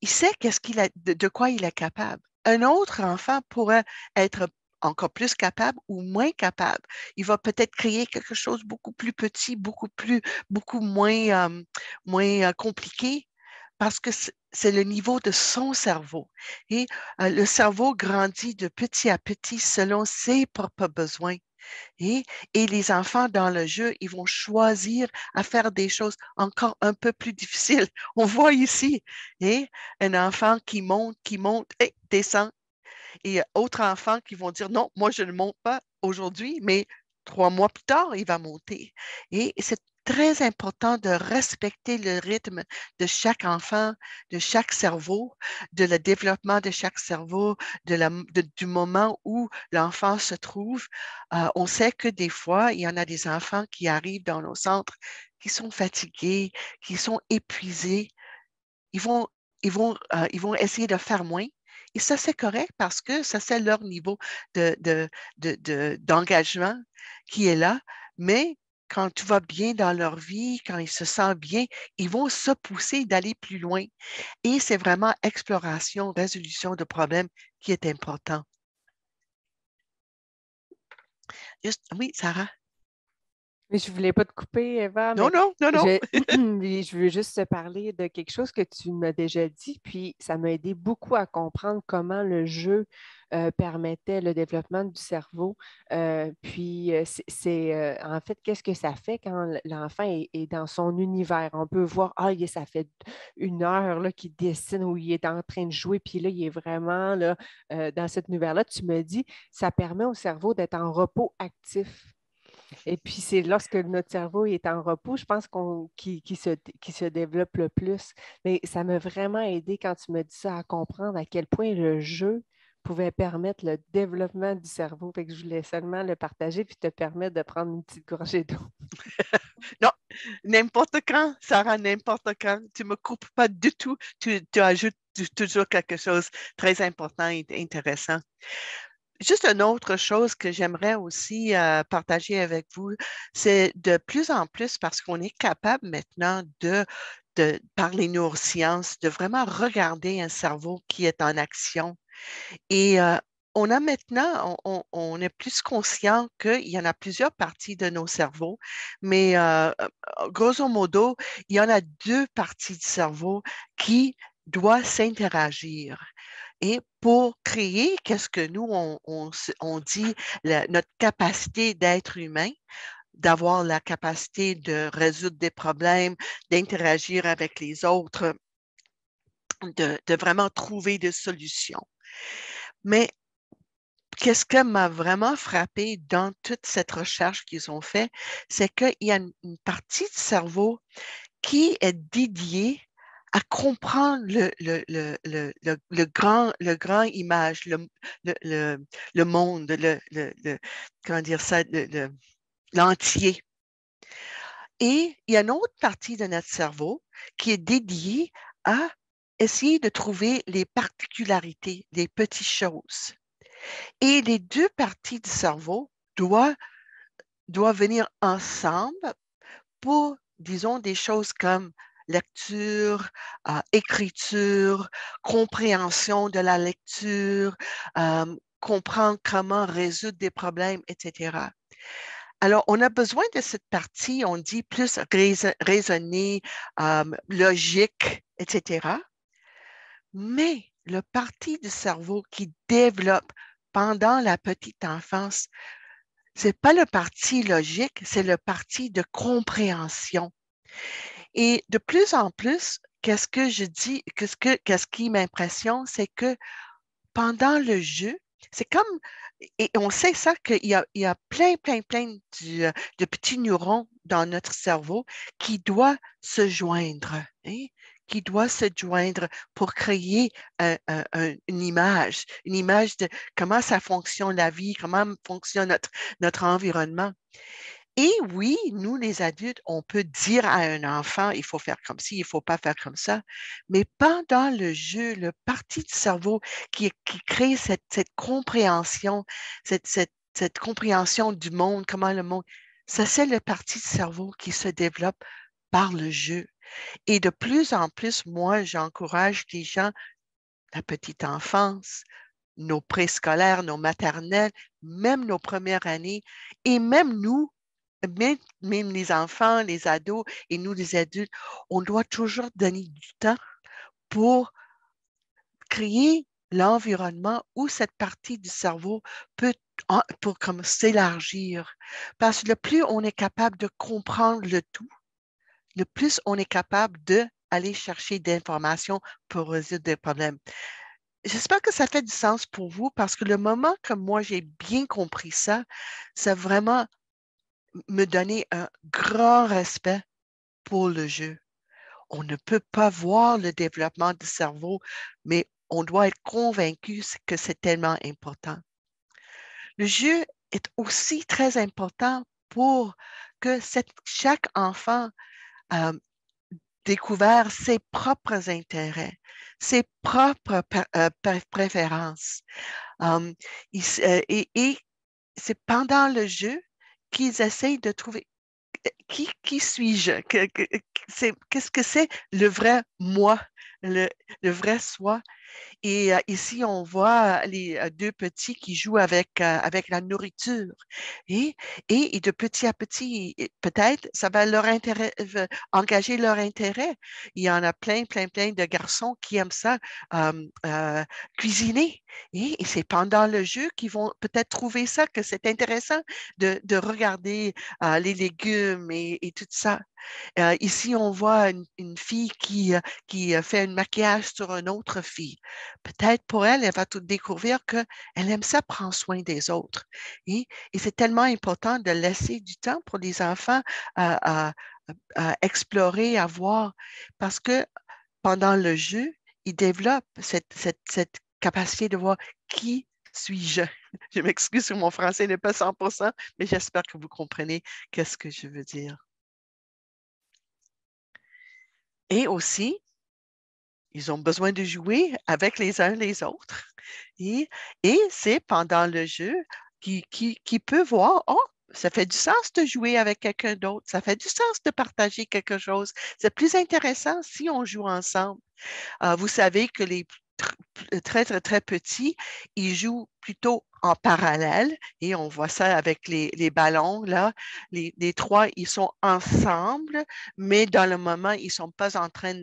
S2: il sait de quoi il est capable. Un autre enfant pourrait être encore plus capable ou moins capable. Il va peut-être créer quelque chose beaucoup plus petit, beaucoup moins compliqué parce que c'est le niveau de son cerveau. Et le cerveau grandit de petit à petit selon ses propres besoins. Et, et les enfants dans le jeu, ils vont choisir à faire des choses encore un peu plus difficiles. On voit ici un enfant qui monte et descend. Et autres enfants qui vont dire non, moi je ne monte pas aujourd'hui, mais 3 mois plus tard, il va monter. Et c'est très important de respecter le rythme de chaque enfant, de chaque cerveau, de le développement de chaque cerveau, du moment où l'enfant se trouve. On sait que des fois, il y en a des enfants qui arrivent dans nos centres qui sont fatigués, qui sont épuisés. Ils vont, ils vont essayer de faire moins. Et ça, c'est correct parce que ça, c'est leur niveau d'engagement qui est là. Mais quand tout va bien dans leur vie, quand ils se sentent bien, ils vont se pousser d'aller plus loin. Et c'est vraiment exploration, résolution de problèmes qui est important. Oui, Sarah?
S3: Mais je ne voulais pas te couper, Eva,
S2: Non,
S3: mais
S2: non, non, non.
S3: je veux juste te parler de quelque chose que tu m'as déjà dit, puis ça m'a aidé beaucoup à comprendre comment le jeu permettait le développement du cerveau. En fait, qu'est-ce que ça fait quand l'enfant est dans son univers? On peut voir, ça fait 1 heure là, qu'il dessine ou il est en train de jouer, puis là, il est vraiment là, dans cet univers-là. Tu me dis, ça permet au cerveau d'être en repos actif. Et puis, c'est lorsque notre cerveau est en repos, je pense qu'il se développe le plus. Mais ça m'a vraiment aidé quand tu me dis ça à comprendre à quel point le jeu pouvait permettre le développement du cerveau. Fait que je voulais seulement le partager puis te permettre de prendre une petite gorgée d'eau.
S2: Non, n'importe quand, Sarah, n'importe quand. Tu ne me coupes pas du tout. Tu ajoutes toujours quelque chose de très important et intéressant. Juste une autre chose que j'aimerais aussi partager avec vous, c'est de plus en plus, parce qu'on est capable maintenant par les neurosciences, de vraiment regarder un cerveau qui est en action. Et on a maintenant, on est plus conscient qu'il y en a plusieurs parties de nos cerveaux, mais grosso modo, il y en a 2 parties du cerveau qui doivent s'interagir. Et pour créer, qu'est-ce que nous, on dit, notre capacité d'être humain, d'avoir la capacité de résoudre des problèmes, d'interagir avec les autres, de vraiment trouver des solutions. Mais qu'est-ce qui m'a vraiment frappé dans toute cette recherche qu'ils ont faite, c'est qu'il y a une partie du cerveau qui est dédiée à comprendre le grand image, le monde, comment dire ça, l'entier. Et il y a une autre partie de notre cerveau qui est dédiée à essayer de trouver les particularités, les petites choses. Et les 2 parties du cerveau doivent venir ensemble pour, disons, des choses comme lecture, écriture, compréhension de la lecture, comprendre comment résoudre des problèmes, etc. Alors, on a besoin de cette partie, on dit plus raisonner, logique, etc. Mais le partie du cerveau qui développe pendant la petite enfance, c'est pas le parti logique, c'est le parti de compréhension. Et de plus en plus, qu'est-ce que je dis, qu'est-ce qui m'impressionne, c'est que pendant le jeu, c'est comme, et on sait ça qu'il y a plein de petits neurones dans notre cerveau qui doivent se joindre, hein, qui doivent se joindre pour créer une image de comment ça fonctionne la vie, comment fonctionne notre environnement. Et oui, nous, les adultes, on peut dire à un enfant, il faut faire comme ci, il ne faut pas faire comme ça. Mais pendant le jeu, le parti du cerveau qui crée cette compréhension, cette compréhension du monde, comment le monde, ça, c'est le parti du cerveau qui se développe par le jeu. Et de plus en plus, moi, j'encourage les gens, la petite enfance, nos préscolaires, nos maternelles, même nos premières années, et même nous, même les enfants, les ados et nous, les adultes, on doit toujours donner du temps pour créer l'environnement où cette partie du cerveau peut pour comme s'élargir. Parce que le plus on est capable de comprendre le tout, le plus on est capable d'aller chercher d'informations pour résoudre des problèmes. J'espère que ça fait du sens pour vous parce que le moment que moi j'ai bien compris ça, c'est vraiment me donner un grand respect pour le jeu. On ne peut pas voir le développement du cerveau, mais on doit être convaincu que c'est tellement important. Le jeu est aussi très important pour que chaque enfant découvre ses propres intérêts, ses propres préférences. Et c'est pendant le jeu qu'ils essayent de trouver qui suis-je? Qu'est-ce que c'est le vrai moi, le vrai soi? Et ici, on voit les deux petits qui jouent avec la nourriture. Et, et de petit à petit, peut-être, ça va engager leur intérêt. Il y en a plein de garçons qui aiment ça, cuisiner. Et c'est pendant le jeu qu'ils vont peut-être trouver ça, que c'est intéressant de regarder les légumes et tout ça. Ici, on voit une fille qui fait un maquillage sur une autre fille. Peut-être pour elle, elle va tout découvrir qu'elle aime ça prendre soin des autres. Et c'est tellement important de laisser du temps pour les enfants à explorer, à voir, parce que pendant le jeu, ils développent cette capacité de voir qui suis-je. Je m'excuse si mon français n'est pas 100%, mais j'espère que vous comprenez qu'est-ce que je veux dire. Et aussi, ils ont besoin de jouer avec les uns les autres. Et c'est pendant le jeu qui peut voir, oh, ça fait du sens de jouer avec quelqu'un d'autre, ça fait du sens de partager quelque chose. C'est plus intéressant si on joue ensemble. Vous savez que les très petits, ils jouent plutôt en parallèle et on voit ça avec les ballons, là. Les trois, ils sont ensemble, mais dans le moment, ils ne sont pas en train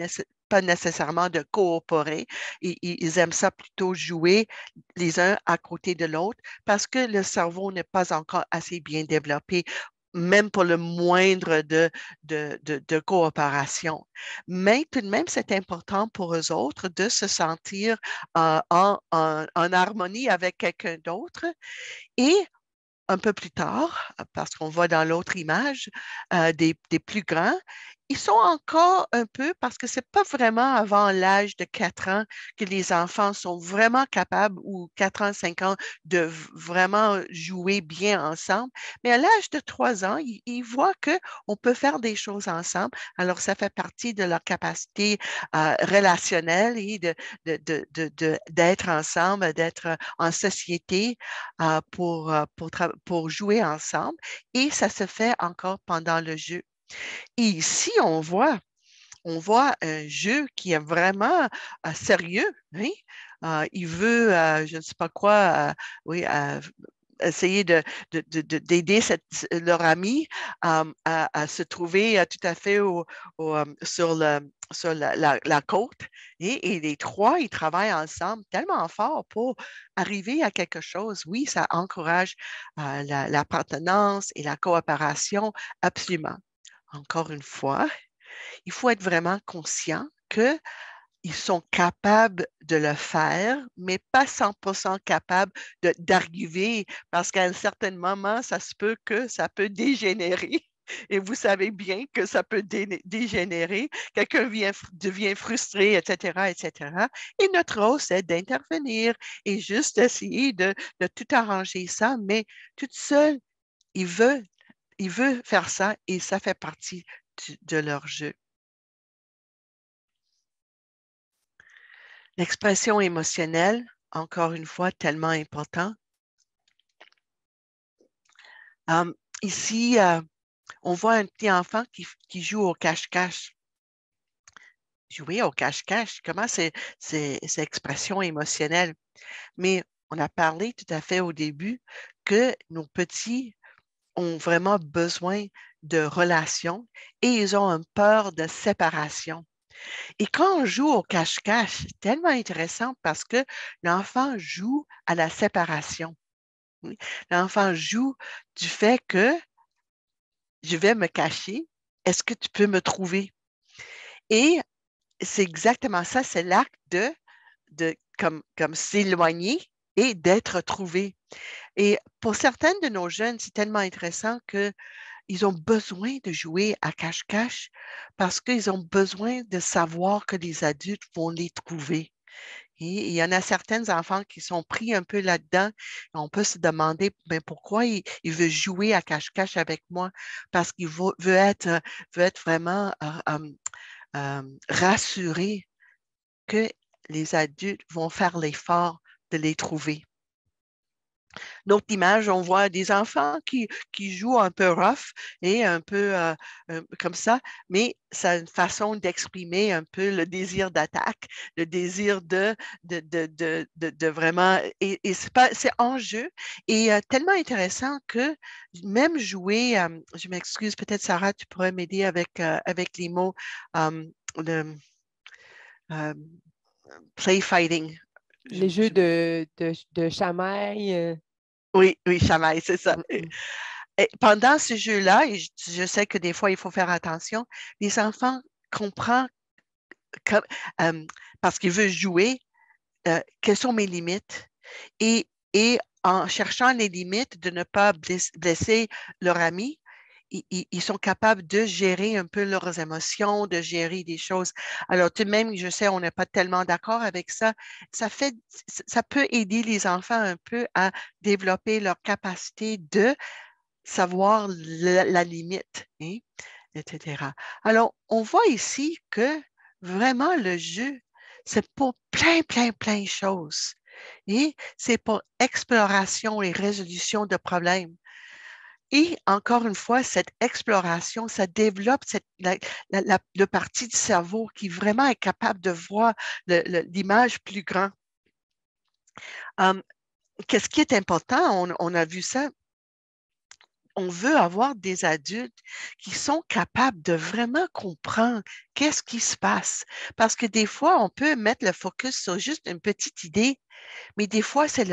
S2: pas nécessairement de coopérer. Ils aiment ça plutôt jouer les uns à côté de l'autre parce que le cerveau n'est pas encore assez bien développé même pour le moindre de coopération. Mais tout de même, c'est important pour eux autres de se sentir en harmonie avec quelqu'un d'autre. Et un peu plus tard, parce qu'on voit dans l'autre image des plus grands, ils sont encore un peu, parce que ce n'est pas vraiment avant l'âge de 4 ans que les enfants sont vraiment capables, ou 4 ans, 5 ans, de vraiment jouer bien ensemble. Mais à l'âge de 3 ans, ils voient qu'on peut faire des choses ensemble. Alors, ça fait partie de leur capacité relationnelle et d'être ensemble, d'être en société pour jouer ensemble. Et ça se fait encore pendant le jeu. Et ici, on voit un jeu qui est vraiment sérieux. Oui? Il veut, je ne sais pas quoi, oui, essayer d'aider leur ami à se trouver tout à fait sur la côte. Et les trois, ils travaillent ensemble tellement fort pour arriver à quelque chose. Oui, ça encourage l'appartenance et la coopération, absolument. Encore une fois, il faut être vraiment conscient qu'ils sont capables de le faire, mais pas 100% capables d'arriver, parce qu'à un certain moment, ça se peut que ça peut dégénérer. Et vous savez bien que ça peut dégénérer. Quelqu'un devient frustré, etc., etc. Et notre rôle, c'est d'intervenir et juste d'essayer de tout arranger ça, mais toute seule, il veut faire ça et ça fait partie de leur jeu. L'expression émotionnelle, encore une fois, tellement important. Ici, on voit un petit enfant qui joue au cache-cache. Jouer au cache-cache, comment c'est expression émotionnelle? Mais on a parlé tout à fait au début que nos petits ont vraiment besoin de relations et ils ont une peur de séparation. Et quand on joue au cache-cache, c'est tellement intéressant parce que l'enfant joue à la séparation. Oui. L'enfant joue du fait que je vais me cacher. Est-ce que tu peux me trouver? Et c'est exactement ça, c'est l'acte comme s'éloigner et d'être trouvé. Et pour certaines de nos jeunes, c'est tellement intéressant que ils ont besoin de jouer à cache-cache parce qu'ils ont besoin de savoir que les adultes vont les trouver. Et il y en a certains enfants qui sont pris un peu là-dedans. On peut se demander ben, pourquoi il veut jouer à cache-cache avec moi, parce qu'il veut être vraiment rassuré que les adultes vont faire l'effort de les trouver. D'autres images, on voit des enfants qui jouent un peu rough et un peu comme ça, mais c'est une façon d'exprimer un peu le désir d'attaque, le désir de vraiment, et c'est en jeu et tellement intéressant que même jouer, je m'excuse, peut-être Sarah, tu pourrais m'aider avec les mots, le euh, play fighting.
S3: Les jeux de chamaille.
S2: Oui, oui, chamaille, c'est ça.
S3: Mm.
S2: Et pendant ce jeu-là, et je sais que des fois, il faut faire attention, les enfants comprennent comme- euh, parce qu'ils veulent jouer, quelles sont mes limites et en cherchant les limites de ne pas blesser leur ami, ils sont capables de gérer un peu leurs émotions, de gérer des choses. Alors, tout de même, je sais, on n'est pas tellement d'accord avec ça. Ça peut aider les enfants un peu à développer leur capacité de savoir la limite, hein, etc. Alors, on voit ici que vraiment le jeu, c'est pour plein de choses. Et c'est pour exploration et résolution de problèmes. Et encore une fois, cette exploration, ça développe le partie du cerveau qui vraiment est capable de voir l'image plus grande. Qu'est-ce qui est important? On a vu ça. On veut avoir des adultes qui sont capables de vraiment comprendre qu'est-ce qui se passe. Parce que des fois, on peut mettre le focus sur juste une petite idée, mais des fois, c'est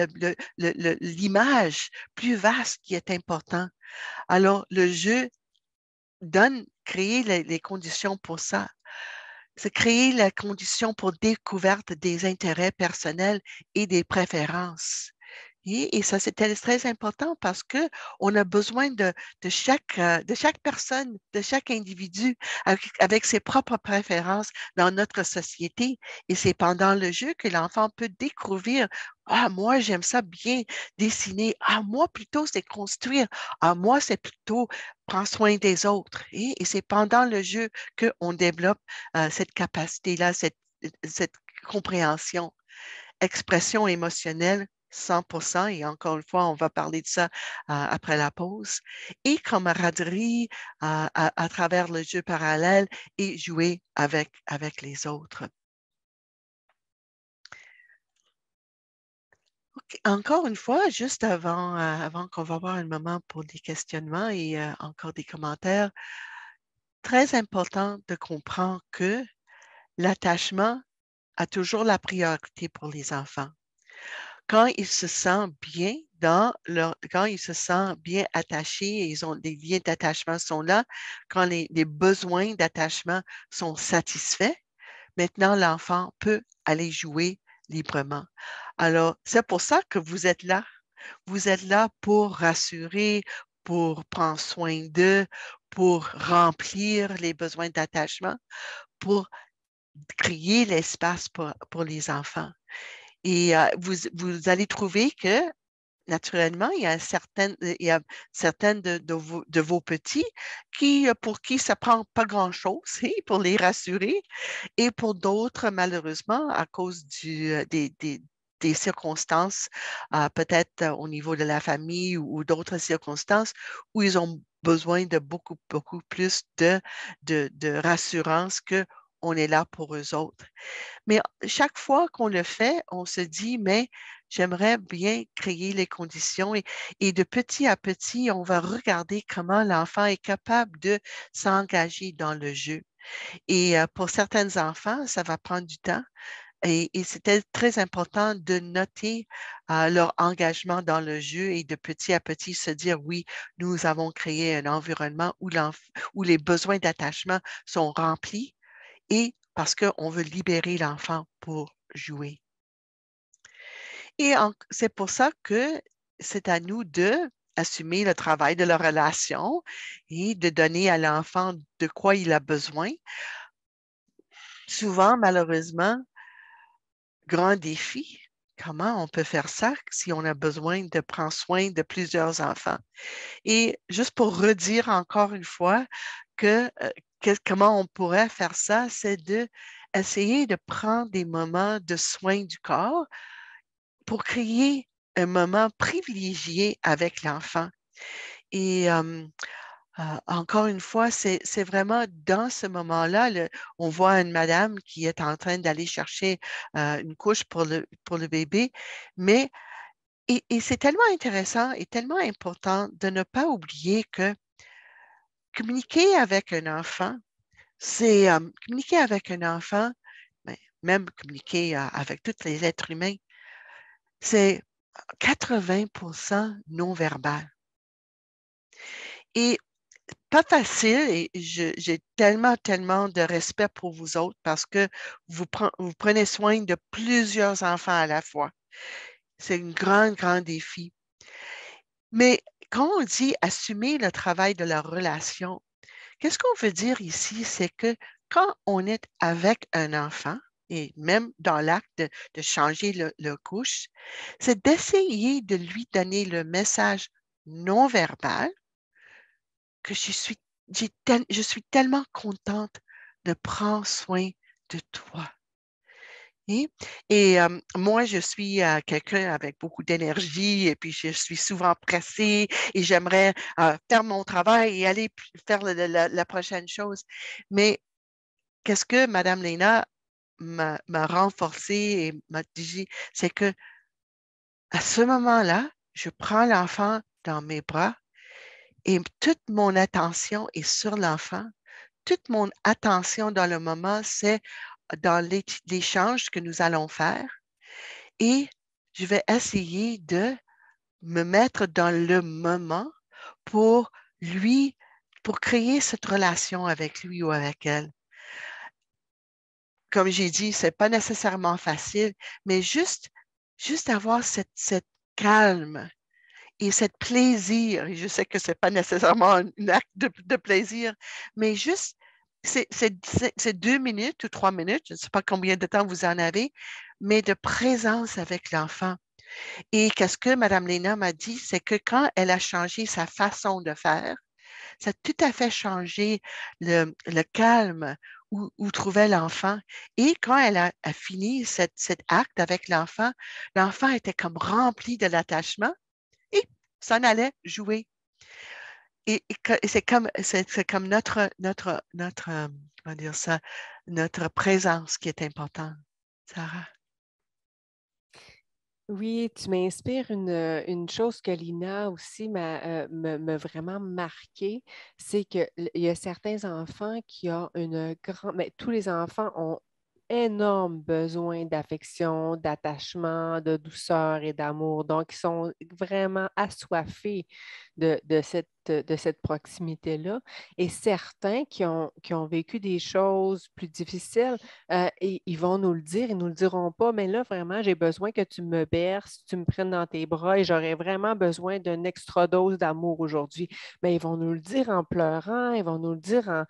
S2: l'image plus vaste qui est important. Alors, le jeu créer les conditions pour ça. C'est créer la condition pour découverte des intérêts personnels et des préférences. Et ça, c'est très important parce qu'on a besoin de chaque personne, de chaque individu avec ses propres préférences dans notre société. Et c'est pendant le jeu que l'enfant peut découvrir, ah, moi, j'aime ça bien dessiner. Ah, moi, plutôt, c'est construire. Ah, moi, c'est plutôt prendre soin des autres. Et c'est pendant le jeu qu'on développe cette capacité-là, cette compréhension, expression émotionnelle 100%, et encore une fois, on va parler de ça après la pause, et camaraderie à travers le jeu parallèle et jouer avec les autres. Okay. Encore une fois, juste avant qu'on va avoir un moment pour des questionnements et encore des commentaires, très important de comprendre que l'attachement a toujours la priorité pour les enfants. Quand ils se sentent bien quand ils se sentent bien attachés, ils ont des liens d'attachement sont là, quand les besoins d'attachement sont satisfaits, maintenant l'enfant peut aller jouer librement. Alors, c'est pour ça que vous êtes là. Vous êtes là pour rassurer, pour prendre soin d'eux, pour remplir les besoins d'attachement, pour créer l'espace pour les enfants. Et vous allez trouver que, naturellement, il y a certaines de vos petits pour qui ça prend pas grand-chose pour les rassurer, et pour d'autres, malheureusement, à cause des circonstances, peut-être au niveau de la famille ou d'autres circonstances, où ils ont besoin de beaucoup plus de rassurance que on est là pour eux autres. Mais chaque fois qu'on le fait, on se dit, mais j'aimerais bien créer les conditions et de petit à petit, on va regarder comment l'enfant est capable de s'engager dans le jeu. Et pour certains enfants, ça va prendre du temps. Et c'était très important de noter leur engagement dans le jeu et de petit à petit se dire, oui, nous avons créé un environnement où les besoins d'attachement sont remplis et parce qu'on veut libérer l'enfant pour jouer. Et c'est pour ça que c'est à nous de assumer le travail de la relation et de donner à l'enfant de quoi il a besoin. Souvent, malheureusement, grand défi. Comment on peut faire ça si on a besoin de prendre soin de plusieurs enfants? Et juste pour redire encore une fois comment on pourrait faire ça, c'est d'essayer de prendre des moments de soins du corps pour créer un moment privilégié avec l'enfant. Et encore une fois, c'est vraiment dans ce moment-là, on voit une madame qui est en train d'aller chercher une couche pour le bébé, mais et c'est tellement intéressant et tellement important de ne pas oublier que communiquer avec un enfant, c'est communiquer avec un enfant, ben, même communiquer avec tous les êtres humains, c'est 80% non-verbal. Et pas facile, et j'ai tellement, tellement de respect pour vous autres parce que vous prenez soin de plusieurs enfants à la fois. C'est un grand, grand défi. Mais quand on dit assumer le travail de la relation, qu'est-ce qu'on veut dire ici? C'est que quand on est avec un enfant, et même dans l'acte de changer le couche, c'est d'essayer de lui donner le message non verbal que je suis tellement contente de prendre soin de toi. Et moi, je suis quelqu'un avec beaucoup d'énergie et puis je suis souvent pressée et j'aimerais faire mon travail et aller faire la prochaine chose. Mais qu'est-ce que Mme Léna m'a renforcé et m'a dit, c'est que à ce moment-là, je prends l'enfant dans mes bras et toute mon attention est sur l'enfant. Toute mon attention dans le moment, c'est dans l'échange que nous allons faire et je vais essayer de me mettre dans le moment pour lui, pour créer cette relation avec lui ou avec elle. Comme j'ai dit, ce n'est pas nécessairement facile, mais juste avoir cette calme et cette plaisir. Et je sais que ce n'est pas nécessairement un acte de plaisir, mais juste c'est 2 minutes ou 3 minutes, je ne sais pas combien de temps vous en avez, mais de présence avec l'enfant. Et qu'est-ce que Mme Léna m'a dit, c'est que quand elle a changé sa façon de faire, ça a tout à fait changé le calme où trouvait l'enfant. Et quand elle a fini cet acte avec l'enfant, l'enfant était comme rempli de l'attachement et s'en allait jouer. Et c'est comme comment dire ça, notre présence qui est importante. Sarah?
S3: Oui, tu m'inspires une chose que Lina aussi m'a vraiment marqué, c'est qu'il y a certains enfants qui ont une grande, mais tous les enfants ont énorme besoin d'affection, d'attachement, de douceur et d'amour. Donc, ils sont vraiment assoiffés de cette proximité-là. Et certains qui ont vécu des choses plus difficiles, ils vont nous le dire, ils ne nous le diront pas, mais là, vraiment, j'ai besoin que tu me berces, tu me prennes dans tes bras et j'aurais vraiment besoin d'une extra dose d'amour aujourd'hui. Mais ils vont nous le dire en pleurant, ils vont nous le dire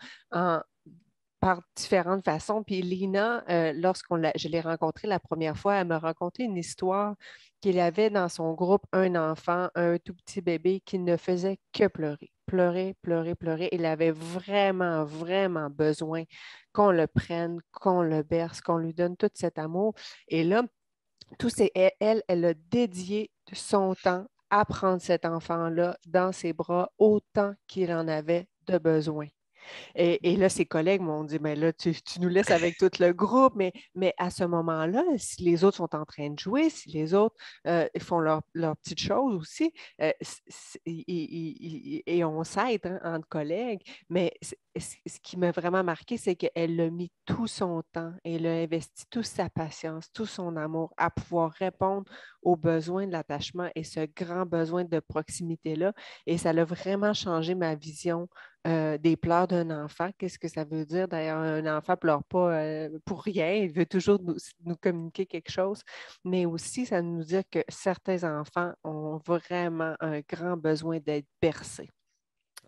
S3: par différentes façons. Puis Lina, je l'ai rencontrée la première fois, elle m'a raconté une histoire qu'il avait dans son groupe un enfant, un tout petit bébé qui ne faisait que pleurer. Pleurer, pleurer, pleurer. Il avait vraiment, vraiment besoin qu'on le prenne, qu'on le berce, qu'on lui donne tout cet amour. Et là, elle a dédié son temps à prendre cet enfant-là dans ses bras autant qu'il en avait de besoin. Et là, ses collègues m'ont dit, mais là, tu nous laisses avec tout le groupe, mais à ce moment-là, si les autres sont en train de jouer, si les autres font leurs petites choses aussi, et on s'aide entre collègues, mais ce qui m'a vraiment marqué, c'est qu'elle a mis tout son temps, elle a investi toute sa patience, tout son amour à pouvoir répondre aux besoins de l'attachement et ce grand besoin de proximité-là. Et ça a vraiment changé ma vision des pleurs d'un enfant. Qu'est-ce que ça veut dire? D'ailleurs, un enfant ne pleure pas pour rien, il veut toujours nous communiquer quelque chose, mais aussi ça nous dit que certains enfants ont vraiment un grand besoin d'être bercés,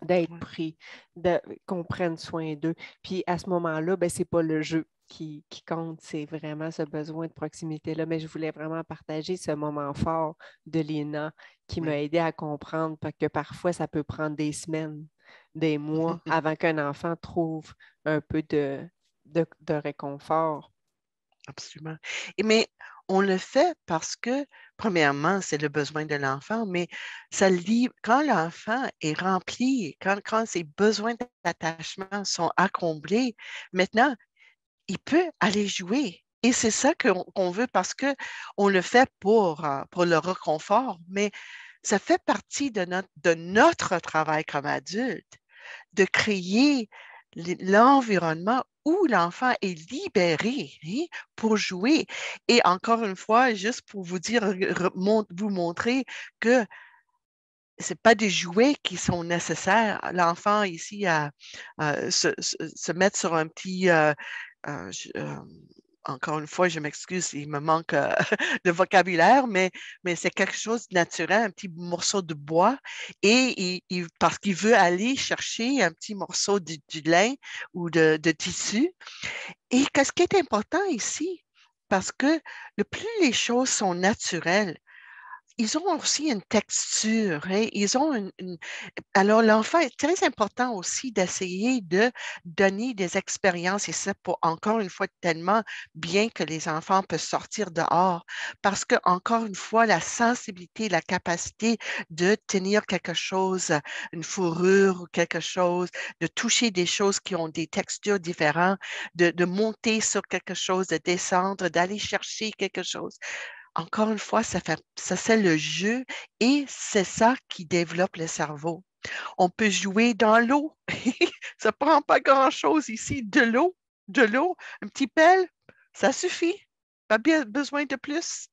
S3: d'être
S2: Ouais.
S3: pris, qu'on prenne soin d'eux. Puis à ce moment-là, ben, ce n'est pas le jeu qui compte, c'est vraiment ce besoin de proximité-là. Mais je voulais vraiment partager ce moment fort de Lina qui m'a
S2: Oui.
S3: aidé à comprendre que parfois, ça peut prendre des semaines, des mois avant qu'un enfant trouve un peu de réconfort.
S2: Absolument. Mais on le fait parce que, premièrement, c'est le besoin de l'enfant, mais ça livre, quand l'enfant est rempli, quand ses besoins d'attachement sont comblés, maintenant, il peut aller jouer. Et c'est ça qu'on veut parce qu'on le fait pour le réconfort, mais ça fait partie de notre travail comme adulte, de créer l'environnement où l'enfant est libéré, hein, pour jouer. Et encore une fois, juste pour vous dire, vous montrer que ce n'est pas des jouets qui sont nécessaires. L'enfant ici se mettre sur un petit, encore une fois, je m'excuse, il me manque de vocabulaire, mais c'est quelque chose de naturel, un petit morceau de bois, et parce qu'il veut aller chercher un petit morceau du lin ou de tissu. Et qu'est-ce qui est important ici? Parce que le plus les choses sont naturelles, ils ont aussi une texture, hein, ils ont alors, l'enfant est très important aussi d'essayer de donner des expériences, et c'est pour, encore une fois, tellement bien que les enfants peuvent sortir dehors, parce que, encore une fois, la sensibilité, la capacité de tenir quelque chose, une fourrure ou quelque chose, de toucher des choses qui ont des textures différentes, de monter sur quelque chose, de descendre, d'aller chercher quelque chose. Encore une fois, ça c'est le jeu et c'est ça qui développe le cerveau. On peut jouer dans l'eau. Ça ne prend pas grand-chose ici. De l'eau, un petit pelle, ça suffit. Pas bien besoin de plus.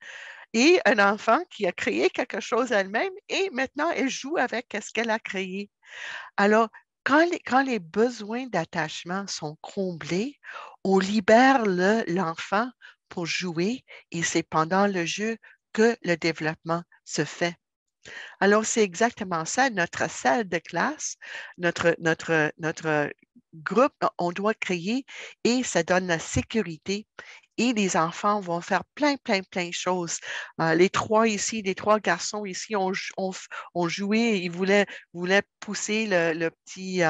S2: Et un enfant qui a créé quelque chose elle-même et maintenant elle joue avec ce qu'elle a créé. Alors, quand les besoins d'attachement sont comblés, on libère l'enfant pour jouer et c'est pendant le jeu que le développement se fait. Alors, c'est exactement ça, notre salle de classe, notre groupe, on doit créer et ça donne la sécurité et les enfants vont faire plein de choses. Les trois ici, les trois garçons ici ont joué, voulaient pousser le petit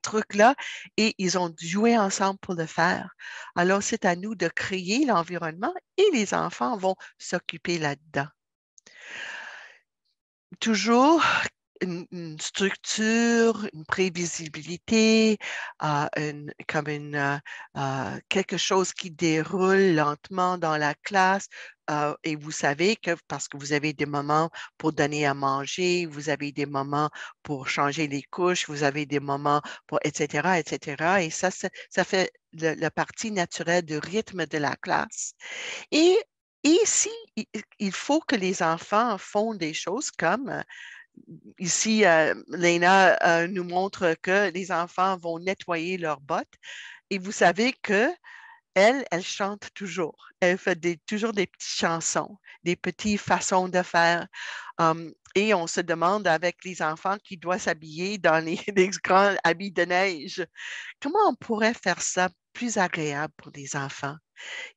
S2: truc là et ils ont joué ensemble pour le faire. Alors, c'est à nous de créer l'environnement et les enfants vont s'occuper là-dedans. Toujours une structure, une prévisibilité, quelque chose qui déroule lentement dans la classe. Et vous savez que parce que vous avez des moments pour donner à manger, vous avez des moments pour changer les couches, vous avez des moments pour, etc., etc. Et ça fait la partie naturelle du rythme de la classe. Et ici, il faut que les enfants font des choses comme ici, Léna nous montre que les enfants vont nettoyer leurs bottes. Et vous savez que elle chante toujours. Elle fait toujours des petites chansons, des petites façons de faire. Et on se demande avec les enfants qui doivent s'habiller dans les grands habits de neige, comment on pourrait faire ça plus agréable pour les enfants?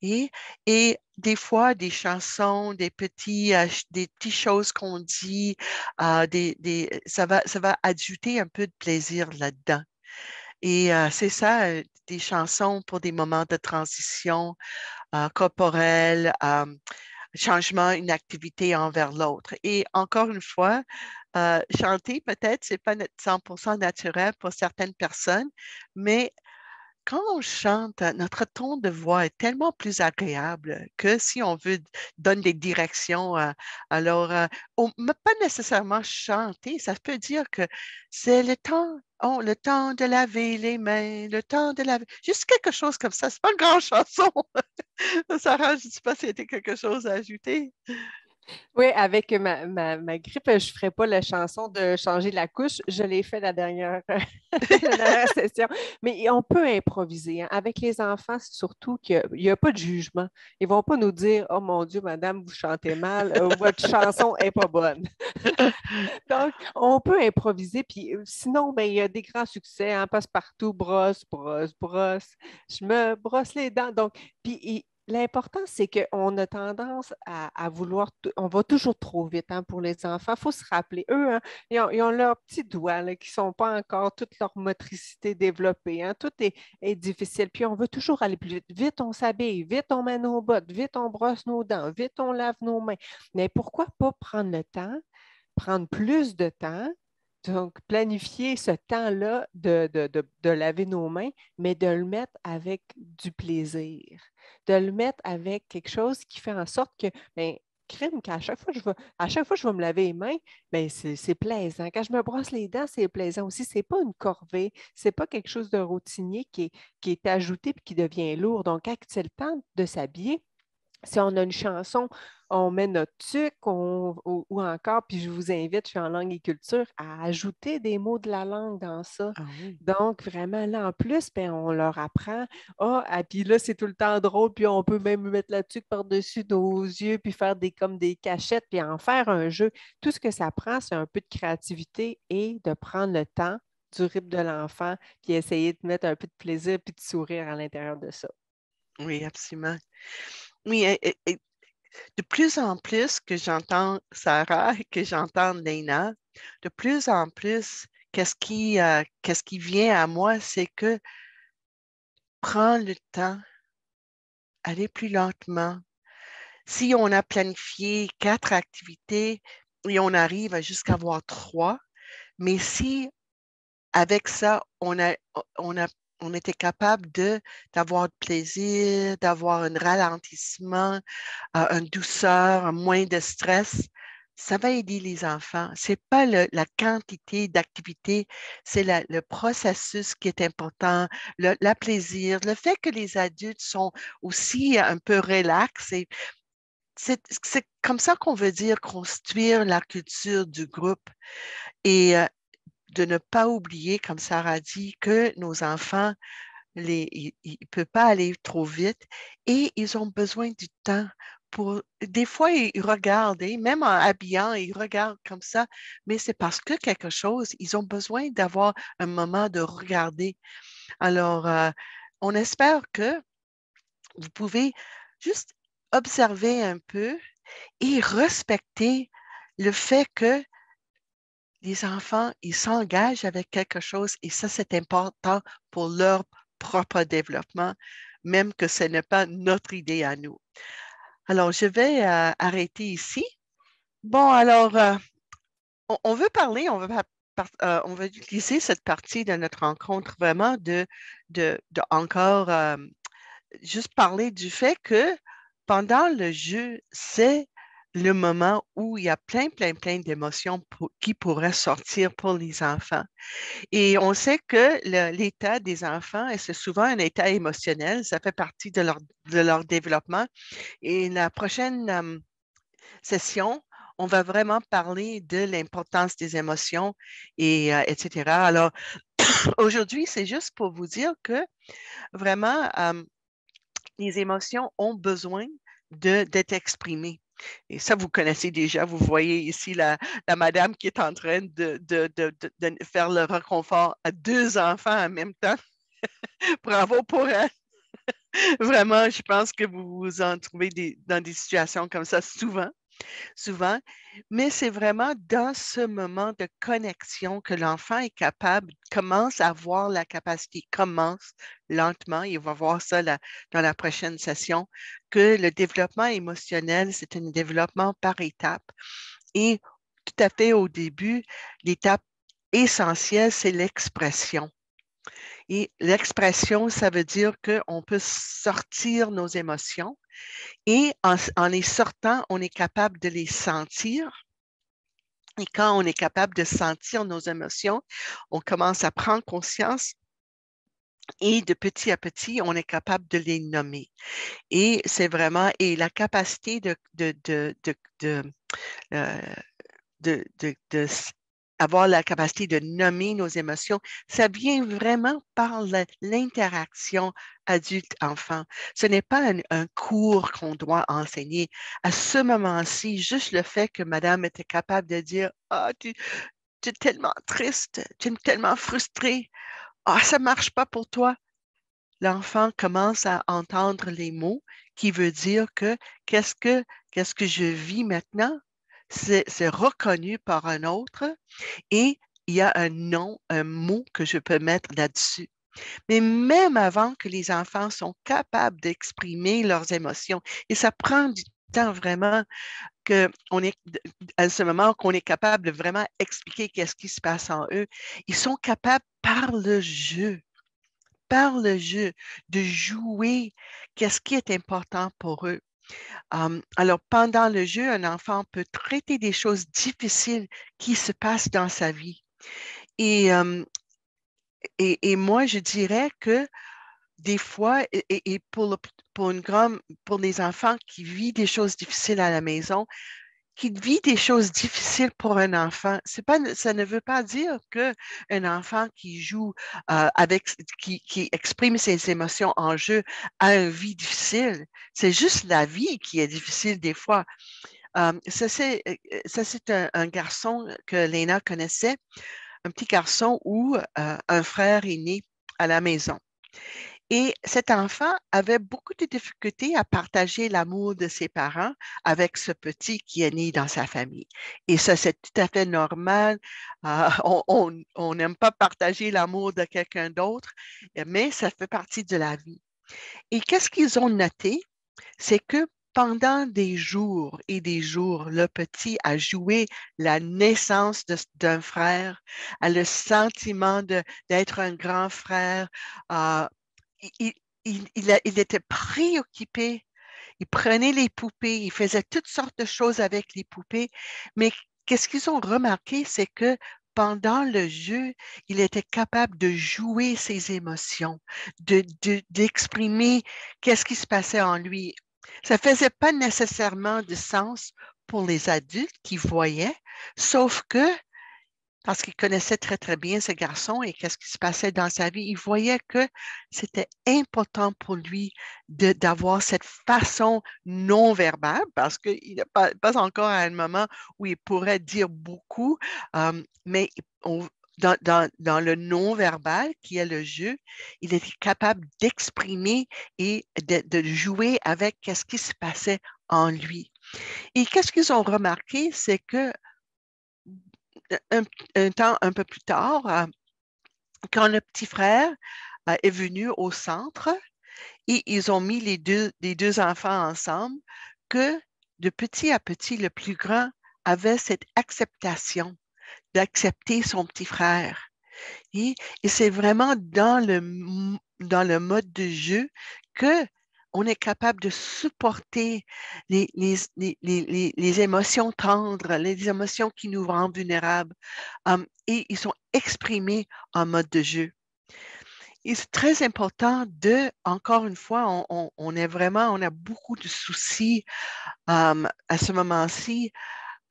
S2: Et, et des fois, des chansons, des petites choses qu'on dit, ça va ajouter un peu de plaisir là-dedans. Et c'est ça, des chansons pour des moments de transition corporelle, changement, une activité envers l'autre. Et encore une fois, chanter, peut-être, ce n'est pas 100% naturel pour certaines personnes, mais quand on chante, notre ton de voix est tellement plus agréable que si on veut donner des directions. Alors, pas nécessairement chanter, ça peut dire que c'est le temps de laver les mains, le temps de laver, juste quelque chose comme ça. C'est pas une grande chanson. Sarah, je ne sais pas si c'était quelque chose à ajouter.
S3: Oui, avec ma grippe, je ne ferai pas la chanson de changer la couche. Je l'ai fait la dernière, la dernière session. Mais on peut improviser, hein. Avec les enfants, c'est surtout qu'il n'y a pas de jugement. Ils ne vont pas nous dire: Oh mon Dieu, madame, vous chantez mal, votre chanson n'est pas bonne. Donc, on peut improviser. Puis sinon, ben, il y a des grands succès, hein, passe-partout, brosse, brosse, brosse. Je me brosse les dents. Donc, puis l'important, c'est qu'on a tendance à vouloir, on va toujours trop vite, hein, pour les enfants. Il faut se rappeler, eux, hein, ils ont leurs petits doigts là, qui ne sont pas encore toute leur motricité développée, hein. Tout est difficile. Puis on veut toujours aller plus vite. Vite, on s'habille, vite, on met nos bottes, vite, on brosse nos dents, vite, on lave nos mains. Mais pourquoi pas prendre le temps, prendre plus de temps, donc planifier ce temps-là de laver nos mains, mais de le mettre avec du plaisir, de le mettre avec quelque chose qui fait en sorte que, bien, crème, qu'à chaque fois que à chaque fois que je vais me laver les mains, bien, c'est plaisant. Quand je me brosse les dents, c'est plaisant aussi. Ce n'est pas une corvée, ce n'est pas quelque chose de routinier qui est ajouté et qui devient lourd. Donc, quand c'est le temps de s'habiller, si on a une chanson, on met notre tuc ou encore, puis je vous invite, je suis en langue et culture, à ajouter des mots de la langue dans ça.
S2: Ah oui.
S3: Donc, vraiment, là, en plus, ben, on leur apprend. Puis là, c'est tout le temps drôle, puis on peut même mettre la tuque par-dessus nos yeux, puis faire comme des cachettes, puis en faire un jeu. Tout ce que ça prend, c'est un peu de créativité et de prendre le temps du rythme de l'enfant, puis essayer de mettre un peu de plaisir, puis de sourire à l'intérieur de ça.
S2: Oui, absolument. Oui, et de plus en plus que j'entends Sarah et que j'entends Léna, de plus en plus, qu'est-ce qui vient à moi, c'est que prends le temps, aller plus lentement. Si on a planifié 4 activités et on arrive à jusqu'à avoir 3, mais si avec ça, on a, on était capable d'avoir de plaisir, d'avoir un ralentissement, une douceur, un moins de stress, ça va aider les enfants. C'est pas la quantité d'activités, c'est le processus qui est important, le plaisir, le fait que les adultes sont aussi un peu relax. Et c'est comme ça qu'on veut dire construire la culture du groupe. Et de ne pas oublier, comme Sarah dit, que nos enfants, ils ne peuvent pas aller trop vite et ils ont besoin du temps pour. Des fois, ils regardent, et même en habillant, ils regardent comme ça, mais c'est parce que quelque chose, ils ont besoin d'avoir un moment de regarder. Alors, on espère que vous pouvez juste observer un peu et respecter le fait que les enfants, ils s'engagent avec quelque chose et ça, c'est important pour leur propre développement, même que ce n'est pas notre idée à nous. Alors, je vais arrêter ici. Bon, alors, on veut parler, on veut utiliser cette partie de notre rencontre vraiment de encore juste parler du fait que pendant le jeu, c'est le moment où il y a plein d'émotions qui pourraient sortir pour les enfants. Et on sait que l'état des enfants, et c'est souvent un état émotionnel, ça fait partie de leur développement. Et la prochaine session, on va vraiment parler de l'importance des émotions et etc. Alors, aujourd'hui, c'est juste pour vous dire que vraiment, les émotions ont besoin d'être exprimées. Et ça, vous connaissez déjà. Vous voyez ici la madame qui est en train de faire le réconfort à 2 enfants en même temps. Bravo pour elle. Vraiment, je pense que vous vous en trouvez dans des situations comme ça souvent, mais c'est vraiment dans ce moment de connexion que l'enfant est capable, commence à avoir la capacité, commence lentement, il va voir ça dans la prochaine session, que le développement émotionnel, c'est un développement par étapes. Et tout à fait au début, l'étape essentielle, c'est l'expression. Et l'expression, ça veut dire qu'on peut sortir nos émotions et en les sortant, on est capable de les sentir. Et quand on est capable de sentir nos émotions, on commence à prendre conscience et de petit à petit, on est capable de les nommer. Et c'est vraiment, et la capacité euh, avoir la capacité de nommer nos émotions, ça vient vraiment par l'interaction adulte-enfant. Ce n'est pas un cours qu'on doit enseigner. À ce moment-ci, juste le fait que madame était capable de dire, ah, tu es tellement triste, tu es tellement frustré, ah, ça ne marche pas pour toi. L'enfant commence à entendre les mots qui veut dire que qu'est-ce que je vis maintenant? C'est reconnu par un autre et il y a un nom, un mot que je peux mettre là-dessus. Mais même avant que les enfants sont capables d'exprimer leurs émotions, et ça prend du temps vraiment à ce moment qu'on est capable de vraiment expliquer qu'est-ce qui se passe en eux, ils sont capables par le jeu, de jouer qu'est-ce qui est important pour eux. Alors, pendant le jeu, un enfant peut traiter des choses difficiles qui se passent dans sa vie. Et, et moi, je dirais que des fois, et pour les enfants qui vivent des choses difficiles à la maison, qui vit des choses difficiles pour un enfant, ça ne veut pas dire qu'un enfant qui joue qui exprime ses émotions en jeu a une vie difficile. C'est juste la vie qui est difficile des fois. Ça, c'est un garçon que Léna connaissait, un petit garçon où un frère est né à la maison. Et cet enfant avait beaucoup de difficultés à partager l'amour de ses parents avec ce petit qui est né dans sa famille. Et ça, c'est tout à fait normal. On n'aime pas partager l'amour de quelqu'un d'autre, mais ça fait partie de la vie. Et qu'est-ce qu'ils ont noté? C'est que pendant des jours et des jours, le petit a joué la naissance d'un frère, a le sentiment d'être un grand frère. euh, il, il était préoccupé. Il prenait les poupées, il faisait toutes sortes de choses avec les poupées. Mais qu'est-ce qu'ils ont remarqué, c'est que pendant le jeu, il était capable de jouer ses émotions, d'exprimer qu'est-ce qui se passait en lui. Ça ne faisait pas nécessairement de sens pour les adultes qui voyaient, sauf que parce qu'il connaissait très, très bien ce garçon et qu'est-ce qui se passait dans sa vie. Il voyait que c'était important pour lui d'avoir cette façon non verbale parce qu'il n'est pas encore à un moment où il pourrait dire beaucoup, mais dans le non-verbal, qui est le jeu, il était capable d'exprimer et de jouer avec qu'est-ce qui se passait en lui. Et qu'est-ce qu'ils ont remarqué, c'est que un temps un peu plus tard, quand le petit frère est venu au centre et ils ont mis les deux enfants ensemble, que de petit à petit, le plus grand avait cette acceptation d'accepter son petit frère. Et c'est vraiment dans le mode de jeu que on est capable de supporter les émotions tendres, les émotions qui nous rendent vulnérables. Et ils sont exprimés en mode de jeu. Et c'est très important encore une fois, on est vraiment, on a beaucoup de soucis à ce moment-ci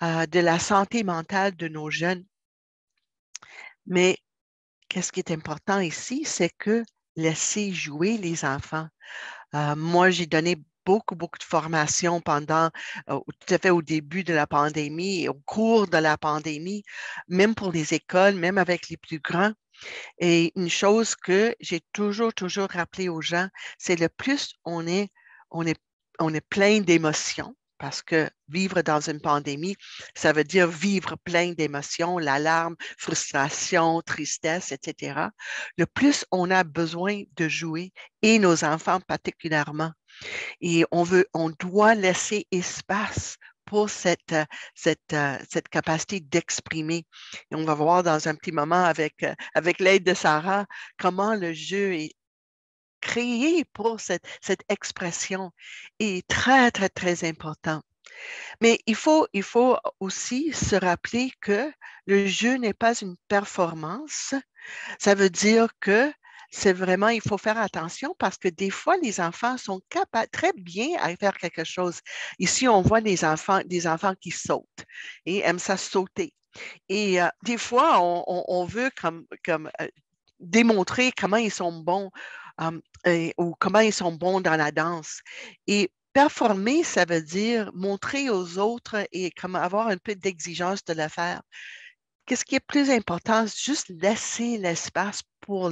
S2: de la santé mentale de nos jeunes. Mais qu'est-ce qui est important ici, c'est que laisser jouer les enfants. Moi, j'ai donné beaucoup de formations tout à fait au début de la pandémie et au cours de la pandémie, même pour les écoles, même avec les plus grands. Et une chose que j'ai toujours rappelé aux gens, c'est le plus on est, on est plein d'émotions, parce que vivre dans une pandémie, ça veut dire vivre plein d'émotions, l'alarme, frustration, tristesse, etc. Le plus on a besoin de jouer, et nos enfants particulièrement. Et on doit laisser espace pour cette capacité d'exprimer. Et on va voir dans un petit moment avec l'aide de Sarah comment le jeu est créé pour cette expression est très, très, très important. Mais il faut aussi se rappeler que le jeu n'est pas une performance. Ça veut dire que c'est vraiment, il faut faire attention parce que des fois, les enfants sont capables très bien à faire quelque chose. Ici, on voit des enfants qui sautent et aiment ça sauter. Et des fois, on veut démontrer comment ils sont bons ou comment ils sont bons dans la danse. Et performer, ça veut dire montrer aux autres et comme avoir un peu d'exigence de le faire. Qu'est-ce qui est plus important? Juste laisser l'espace pour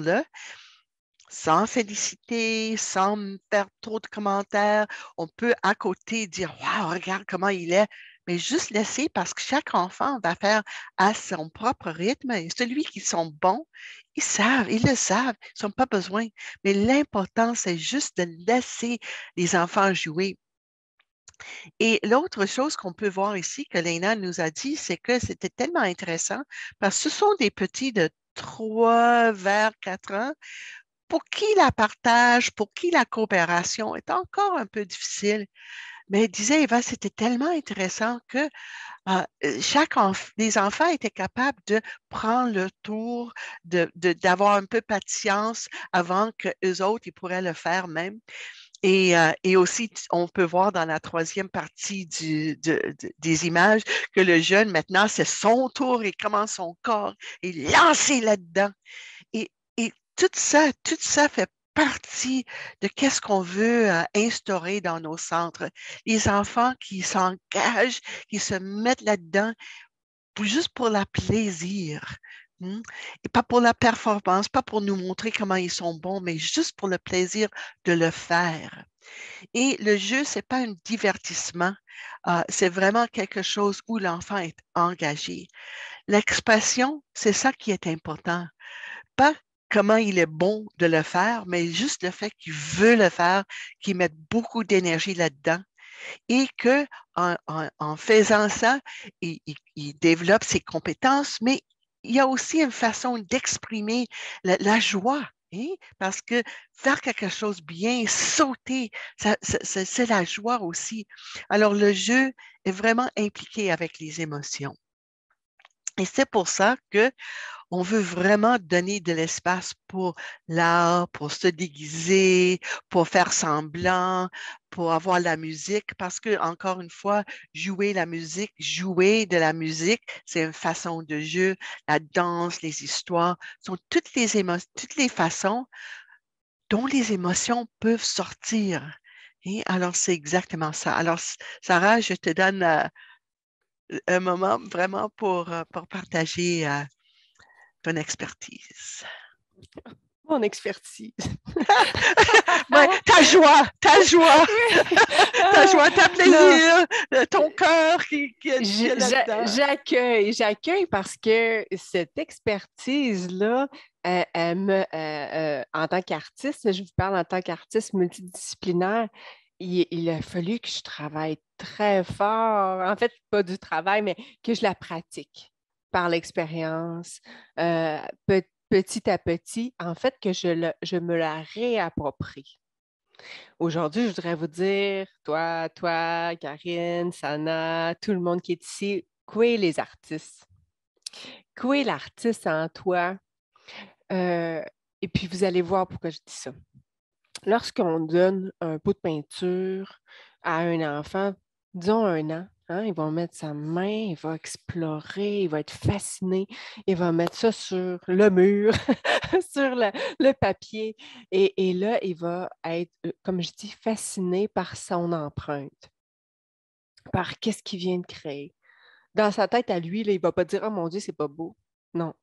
S2: sans féliciter, sans faire trop de commentaires. On peut à côté dire, waouh, regarde comment il est, mais juste laisser parce que chaque enfant va faire à son propre rythme et celui qui sont bons, ils le savent, ils n'ont pas besoin. Mais l'important, c'est juste de laisser les enfants jouer. Et l'autre chose qu'on peut voir ici, que Léna nous a dit, c'est que c'était tellement intéressant parce que ce sont des petits de 3 vers 4 ans pour qui la partage, pour qui la coopération est encore un peu difficile. Mais disait Eva, c'était tellement intéressant que les enfants étaient capables de prendre le tour, d'avoir un peu patience avant que eux autres, ils pourraient le faire même. Et aussi, on peut voir dans la troisième partie des images que le jeune, maintenant, c'est son tour et comment son corps est lancé là-dedans. Et tout ça fait partie de qu'est-ce qu'on veut instaurer dans nos centres. Les enfants qui s'engagent, qui se mettent là-dedans juste pour le plaisir. Et pas pour la performance, pas pour nous montrer comment ils sont bons, mais juste pour le plaisir de le faire. Et le jeu, c'est pas un divertissement, c'est vraiment quelque chose où l'enfant est engagé. L'expression, c'est ça qui est important. Pas comment il est bon de le faire, mais juste le fait qu'il veut le faire, qu'il mette beaucoup d'énergie là-dedans et que en faisant ça, il développe ses compétences, mais il y a aussi une façon d'exprimer la joie. Hein. Parce que faire quelque chose bien, sauter, c'est la joie aussi. Alors, le jeu est vraiment impliqué avec les émotions. Et c'est pour ça que on veut vraiment donner de l'espace pour l'art, pour se déguiser, pour faire semblant, pour avoir la musique, parce que, encore une fois, jouer de la musique, c'est une façon de jeu. La danse, les histoires sont toutes les façons dont les émotions peuvent sortir. Et alors, c'est exactement ça. Alors, Sarah, je te donne un moment vraiment pour partager ton expertise.
S3: Mon expertise.
S2: Ouais, ta joie, ta joie, ta plaisir, ton cœur qui est là-dedans.
S3: J'accueille parce que cette expertise-là, en tant qu'artiste, je vous parle en tant qu'artiste multidisciplinaire, il a fallu que je travaille très fort. En fait, pas du travail, mais que je la pratique par l'expérience, petit à petit, en fait, que je me la réapproprie. Aujourd'hui, je voudrais vous dire, toi, Karine, Sana, tout le monde qui est ici, quoi les artistes? Quoi l'artiste en toi? Euh, et puis, vous allez voir pourquoi je dis ça. Lorsqu'on donne un pot de peinture à un enfant, disons 1 an, hein, il va mettre sa main, il va explorer, il va être fasciné, il va mettre ça sur le mur, sur le papier, et là, il va être, comme je dis, fasciné par son empreinte, par qu'est-ce qu'il vient de créer. Dans sa tête à lui, là, il ne va pas dire « Oh mon Dieu, c'est pas beau ». Non,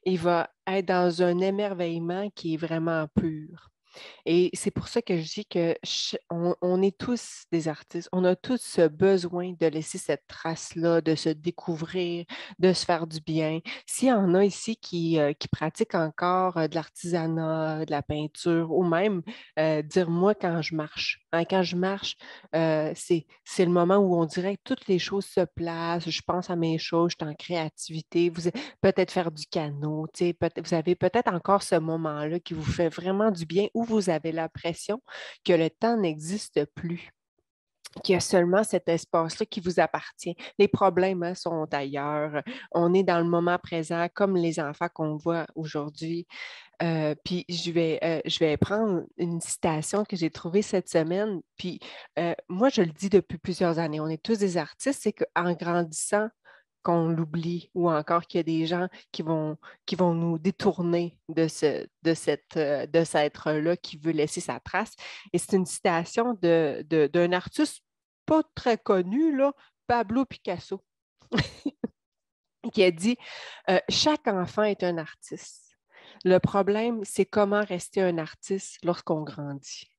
S3: il va être dans un émerveillement qui est vraiment pur. Et c'est pour ça que je dis que on est tous des artistes. On a tous ce besoin de laisser cette trace-là, de se découvrir, de se faire du bien. S'il y en a ici qui pratiquent encore de l'artisanat, de la peinture, ou même dire moi quand je marche. Hein, quand je marche, c'est le moment où on dirait que toutes les choses se placent. Je pense à mes choses, je suis en créativité. Peut-être faire du canot, vous avez peut-être encore ce moment-là qui vous fait vraiment du bien ou vous avez l'impression que le temps n'existe plus, qu'il y a seulement cet espace-là qui vous appartient. Les problèmes sont ailleurs. On est dans le moment présent, comme les enfants qu'on voit aujourd'hui. Puis je vais prendre une citation que j'ai trouvée cette semaine. Puis moi, je le dis depuis plusieurs années, on est tous des artistes, c'est qu'en grandissant, qu'on l'oublie ou encore qu'il y a des gens qui vont nous détourner de cet être-là qui veut laisser sa trace. Et c'est une citation d'un artiste pas très connu, là, Pablo Picasso, qui a dit chaque enfant est un artiste. Le problème, c'est comment rester un artiste lorsqu'on grandit.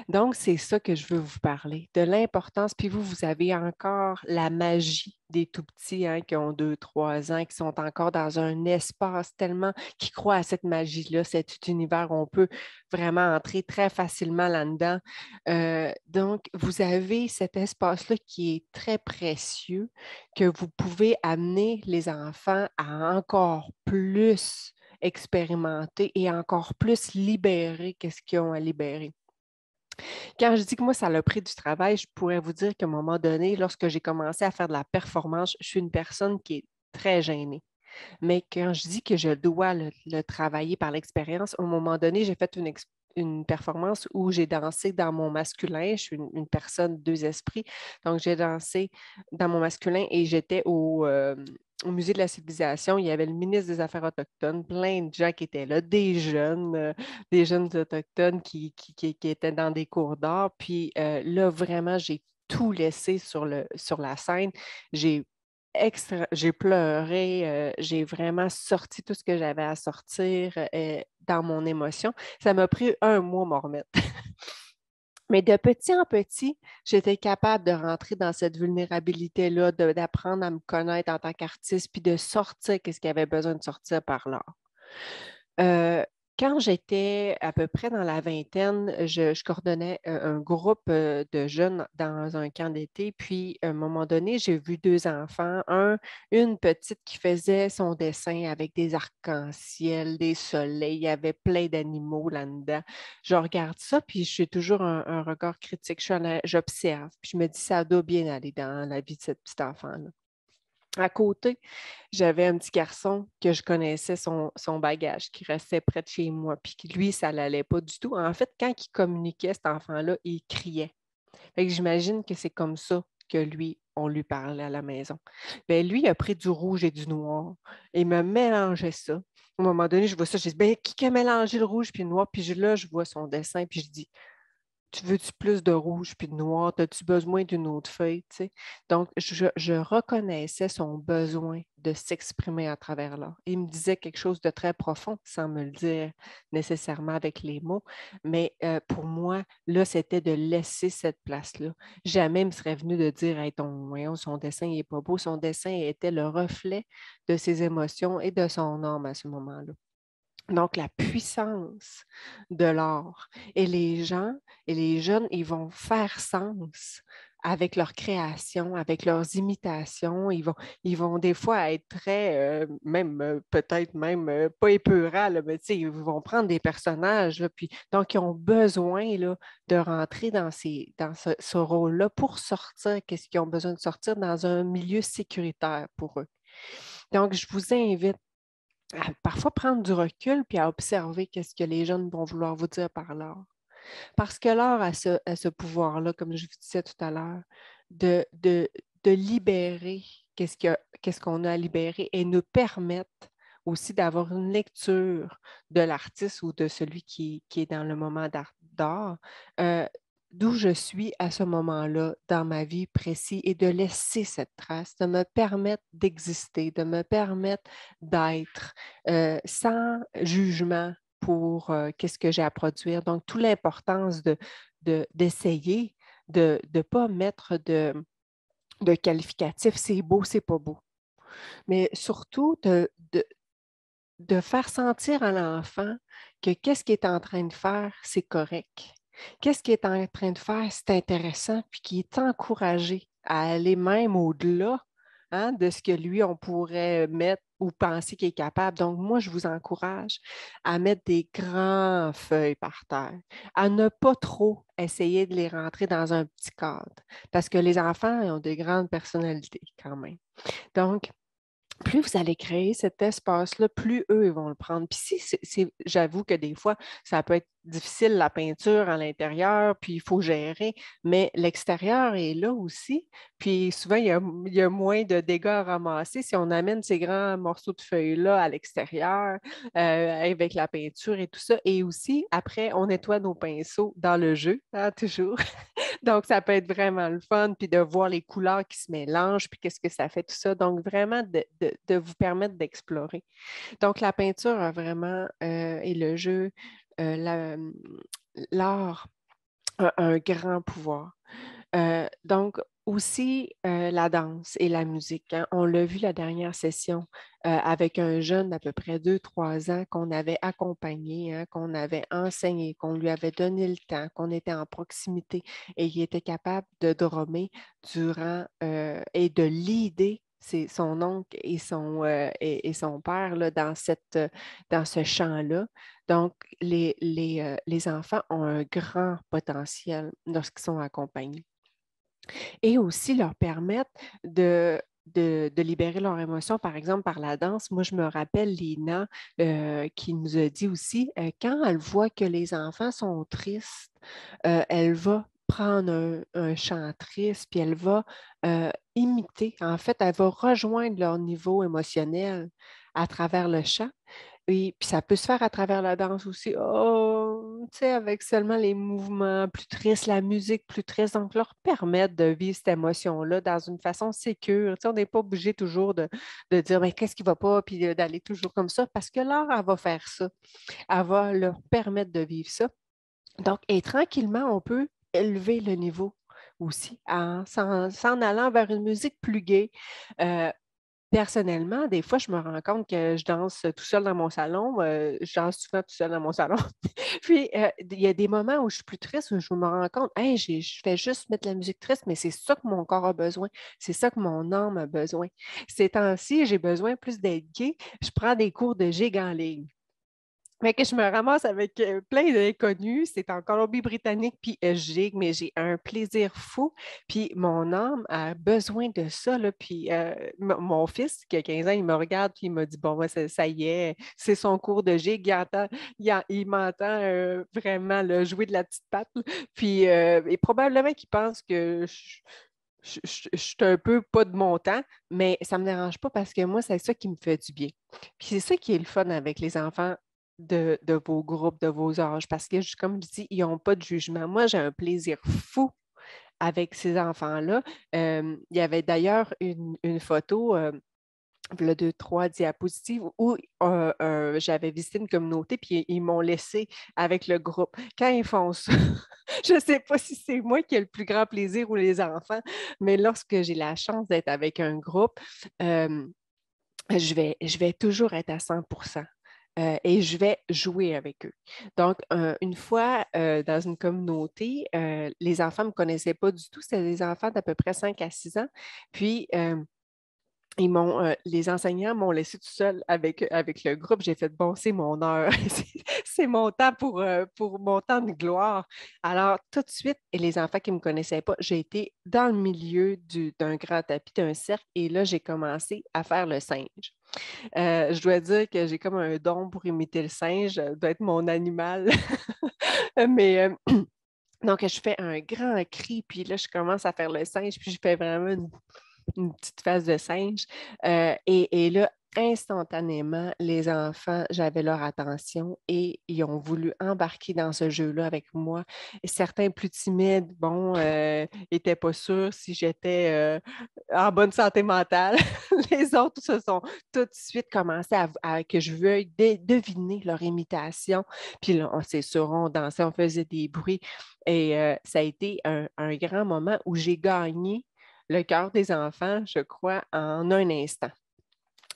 S3: Donc, c'est ça que je veux vous parler, de l'importance. Puis vous avez encore la magie des tout petits hein, qui ont 2, 3 ans, qui sont encore dans un espace tellement, qui croient à cette magie-là, cet univers où on peut vraiment entrer très facilement là-dedans. Donc, vous avez cet espace-là qui est très précieux, que vous pouvez amener les enfants à encore plus expérimenter et encore plus libérer qu'est-ce qu'ils ont à libérer. Quand je dis que moi, ça a pris du travail, je pourrais vous dire qu'à un moment donné, lorsque j'ai commencé à faire de la performance, je suis une personne qui est très gênée. Mais quand je dis que je dois le travailler par l'expérience, à un moment donné, j'ai fait une performance où j'ai dansé dans mon masculin. Je suis une personne, deux esprits. Donc, j'ai dansé dans mon masculin et j'étais au Musée de la civilisation. Il y avait le ministre des Affaires autochtones, plein de gens qui étaient là, des jeunes autochtones qui étaient dans des cours d'art. Puis là, vraiment, j'ai tout laissé sur la scène. J'ai j'ai pleuré, j'ai vraiment sorti tout ce que j'avais à sortir dans mon émotion. Ça m'a pris 1 mois, m'en remettre. Mais de petit en petit, j'étais capable de rentrer dans cette vulnérabilité-là, d'apprendre à me connaître en tant qu'artiste, puis de sortir ce qu'il y avait besoin de sortir par là. Quand j'étais à peu près dans la vingtaine, je coordonnais un groupe de jeunes dans un camp d'été. Puis, à un moment donné, j'ai vu 2 enfants. Une petite qui faisait son dessin avec des arcs-en-ciel, des soleils. Il y avait plein d'animaux là-dedans. Je regarde ça, puis je suis toujours un regard critique. J'observe, puis je me dis, ça doit bien aller dans la vie de cette petite enfant-là. À côté, j'avais un petit garçon que je connaissais son bagage, qui restait près de chez moi, puis lui, ça n'allait pas du tout. En fait, quand il communiquait, cet enfant-là, il criait. Fait que j'imagine que c'est comme ça que lui, on lui parlait à la maison. Bien, lui, il a pris du rouge et du noir et me mélangeait ça. À un moment donné, je vois ça, je dis, bien, qui a mélangé le rouge puis le noir? Puis là, je vois son dessin, puis je dis, tu veux-tu plus de rouge puis de noir? As-tu besoin d'une autre feuille? Tu sais? Donc, je reconnaissais son besoin de s'exprimer à travers l'art. Il me disait quelque chose de très profond sans me le dire nécessairement avec les mots, mais pour moi, là, c'était de laisser cette place-là. Jamais il me serait venu de dire hey, voyons, son dessin n'est pas beau. Son dessin était le reflet de ses émotions et de son âme à ce moment-là. Donc, la puissance de l'art. Et les gens et les jeunes, ils vont faire sens avec leur création, avec leurs imitations. Ils vont des fois être très, peut-être même pas épeurants, là, mais ils vont prendre des personnages. Là, puis, donc, ils ont besoin là, de rentrer dans ce rôle-là pour sortir qu'est-ce qu'ils ont besoin de sortir dans un milieu sécuritaire pour eux. Donc, je vous invite à parfois prendre du recul puis à observer qu'est-ce que les jeunes vont vouloir vous dire par l'art. Parce que l'art a ce pouvoir-là, comme je vous disais tout à l'heure, de libérer qu'est-ce qu'on a à libérer et nous permettre aussi d'avoir une lecture de l'artiste ou de celui qui est dans le moment d'art, d'où je suis à ce moment-là dans ma vie précise et de laisser cette trace, de me permettre d'exister, de me permettre d'être sans jugement pour qu'est-ce que j'ai à produire. Donc, toute l'importance d'essayer de ne pas mettre de qualificatif, c'est beau, c'est pas beau. Mais surtout de faire sentir à l'enfant que qu'est-ce qu'il est en train de faire, c'est correct. Qu'est-ce qu'il est en train de faire, c'est intéressant, puis qu'il est encouragé à aller même au-delà de ce que lui, on pourrait mettre ou penser qu'il est capable. Donc, moi, je vous encourage à mettre des grands feuilles par terre, à ne pas trop essayer de les rentrer dans un petit cadre, parce que les enfants ont de grandes personnalités quand même. Donc, plus vous allez créer cet espace-là, plus eux, ils vont le prendre. Puis j'avoue que des fois, ça peut être difficile, la peinture à l'intérieur, puis il faut gérer, mais l'extérieur est là aussi. Puis souvent, il y a moins de dégâts à ramasser si on amène ces grands morceaux de feuilles-là à l'extérieur, avec la peinture et tout ça. Et aussi, après, on nettoie nos pinceaux dans le jeu, toujours. Donc, ça peut être vraiment le fun, puis de voir les couleurs qui se mélangent, puis qu'est-ce que ça fait, tout ça. Donc, vraiment, de vous permettre d'explorer. Donc, la peinture a vraiment, et le jeu, l'art a un grand pouvoir. Donc, aussi la danse et la musique. On l'a vu la dernière session avec un jeune d'à peu près 2-3 ans qu'on avait accompagné, qu'on avait enseigné, qu'on lui avait donné le temps, qu'on était en proximité et il était capable de drummer durant et de leader son oncle et son père là, dans ce chant-là. Donc, les enfants ont un grand potentiel lorsqu'ils sont accompagnés. Et aussi leur permettre de libérer leurs émotions, par exemple, par la danse. Moi, je me rappelle Lina qui nous a dit aussi, quand elle voit que les enfants sont tristes, elle va prendre un chant triste, puis elle va imiter. En fait, elle va rejoindre leur niveau émotionnel à travers le chant. Oui, puis ça peut se faire à travers la danse aussi. Oh, tu sais, avec seulement les mouvements plus tristes, la musique plus triste, donc leur permettre de vivre cette émotion-là dans une façon sécure. Tu sais, on n'est pas obligé toujours de dire ben, qu'est-ce qui ne va pas, puis d'aller toujours comme ça, parce que l'art, elle va faire ça. Elle va leur permettre de vivre ça. Donc, et tranquillement, on peut élever le niveau aussi s'en allant vers une musique plus gaie. Personnellement, des fois, je me rends compte que je danse tout seul dans mon salon. Je danse souvent tout seul dans mon salon. Puis, il y a des moments où je suis plus triste, où je me rends compte, hey, je fais juste mettre la musique triste, mais c'est ça que mon corps a besoin. C'est ça que mon âme a besoin. Ces temps-ci, j'ai besoin plus d'être gay. Je prends des cours de gigue en ligne. Mais que je me ramasse avec plein d'inconnus, c'est en Colombie-Britannique, puis je gigue, mais j'ai un plaisir fou. Puis mon âme a besoin de ça. Là, puis mon fils, qui a 15 ans, il me regarde, puis il m'a dit, bon, moi, ça y est, c'est son cours de gigue. Il m'entend vraiment là, jouer de la petite patte. Là. Puis et probablement qu'il pense que je suis un peu pas de mon temps, mais ça ne me dérange pas parce que moi, c'est ça qui me fait du bien. Puis c'est ça qui est le fun avec les enfants de vos groupes, de vos âges, parce que, comme je dis, ils n'ont pas de jugement. Moi, j'ai un plaisir fou avec ces enfants-là. Il y avait d'ailleurs une photo, là, 2-3 diapositives où j'avais visité une communauté, puis ils m'ont laissé avec le groupe. Quand ils font ça, je ne sais pas si c'est moi qui ai le plus grand plaisir ou les enfants, mais lorsque j'ai la chance d'être avec un groupe, je vais toujours être à 100%. Et je vais jouer avec eux. Donc, une fois dans une communauté, les enfants ne me connaissaient pas du tout. C'était des enfants d'à peu près 5 à 6 ans. Puis, les enseignants m'ont laissé tout seul avec le groupe. J'ai fait, bon, c'est mon heure. C'est mon temps pour mon temps de gloire. Alors, tout de suite, et les enfants qui ne me connaissaient pas, j'ai été dans le milieu d'un grand tapis, d'un cercle, et là, j'ai commencé à faire le singe. Je dois dire que j'ai comme un don pour imiter le singe, ça doit être mon animal. Mais donc, je fais un grand cri, puis là, je commence à faire le singe, puis je fais vraiment une petite face de singe. Et là, instantanément, les enfants, j'avais leur attention et ils ont voulu embarquer dans ce jeu-là avec moi. Et certains plus timides, n'étaient pas sûrs si j'étais en bonne santé mentale. Les autres se sont tout de suite commencé que je veuille deviner leur imitation. Puis là, c'est sûr, on dansait, on faisait des bruits. Et ça a été un grand moment où j'ai gagné le cœur des enfants, je crois, en un instant.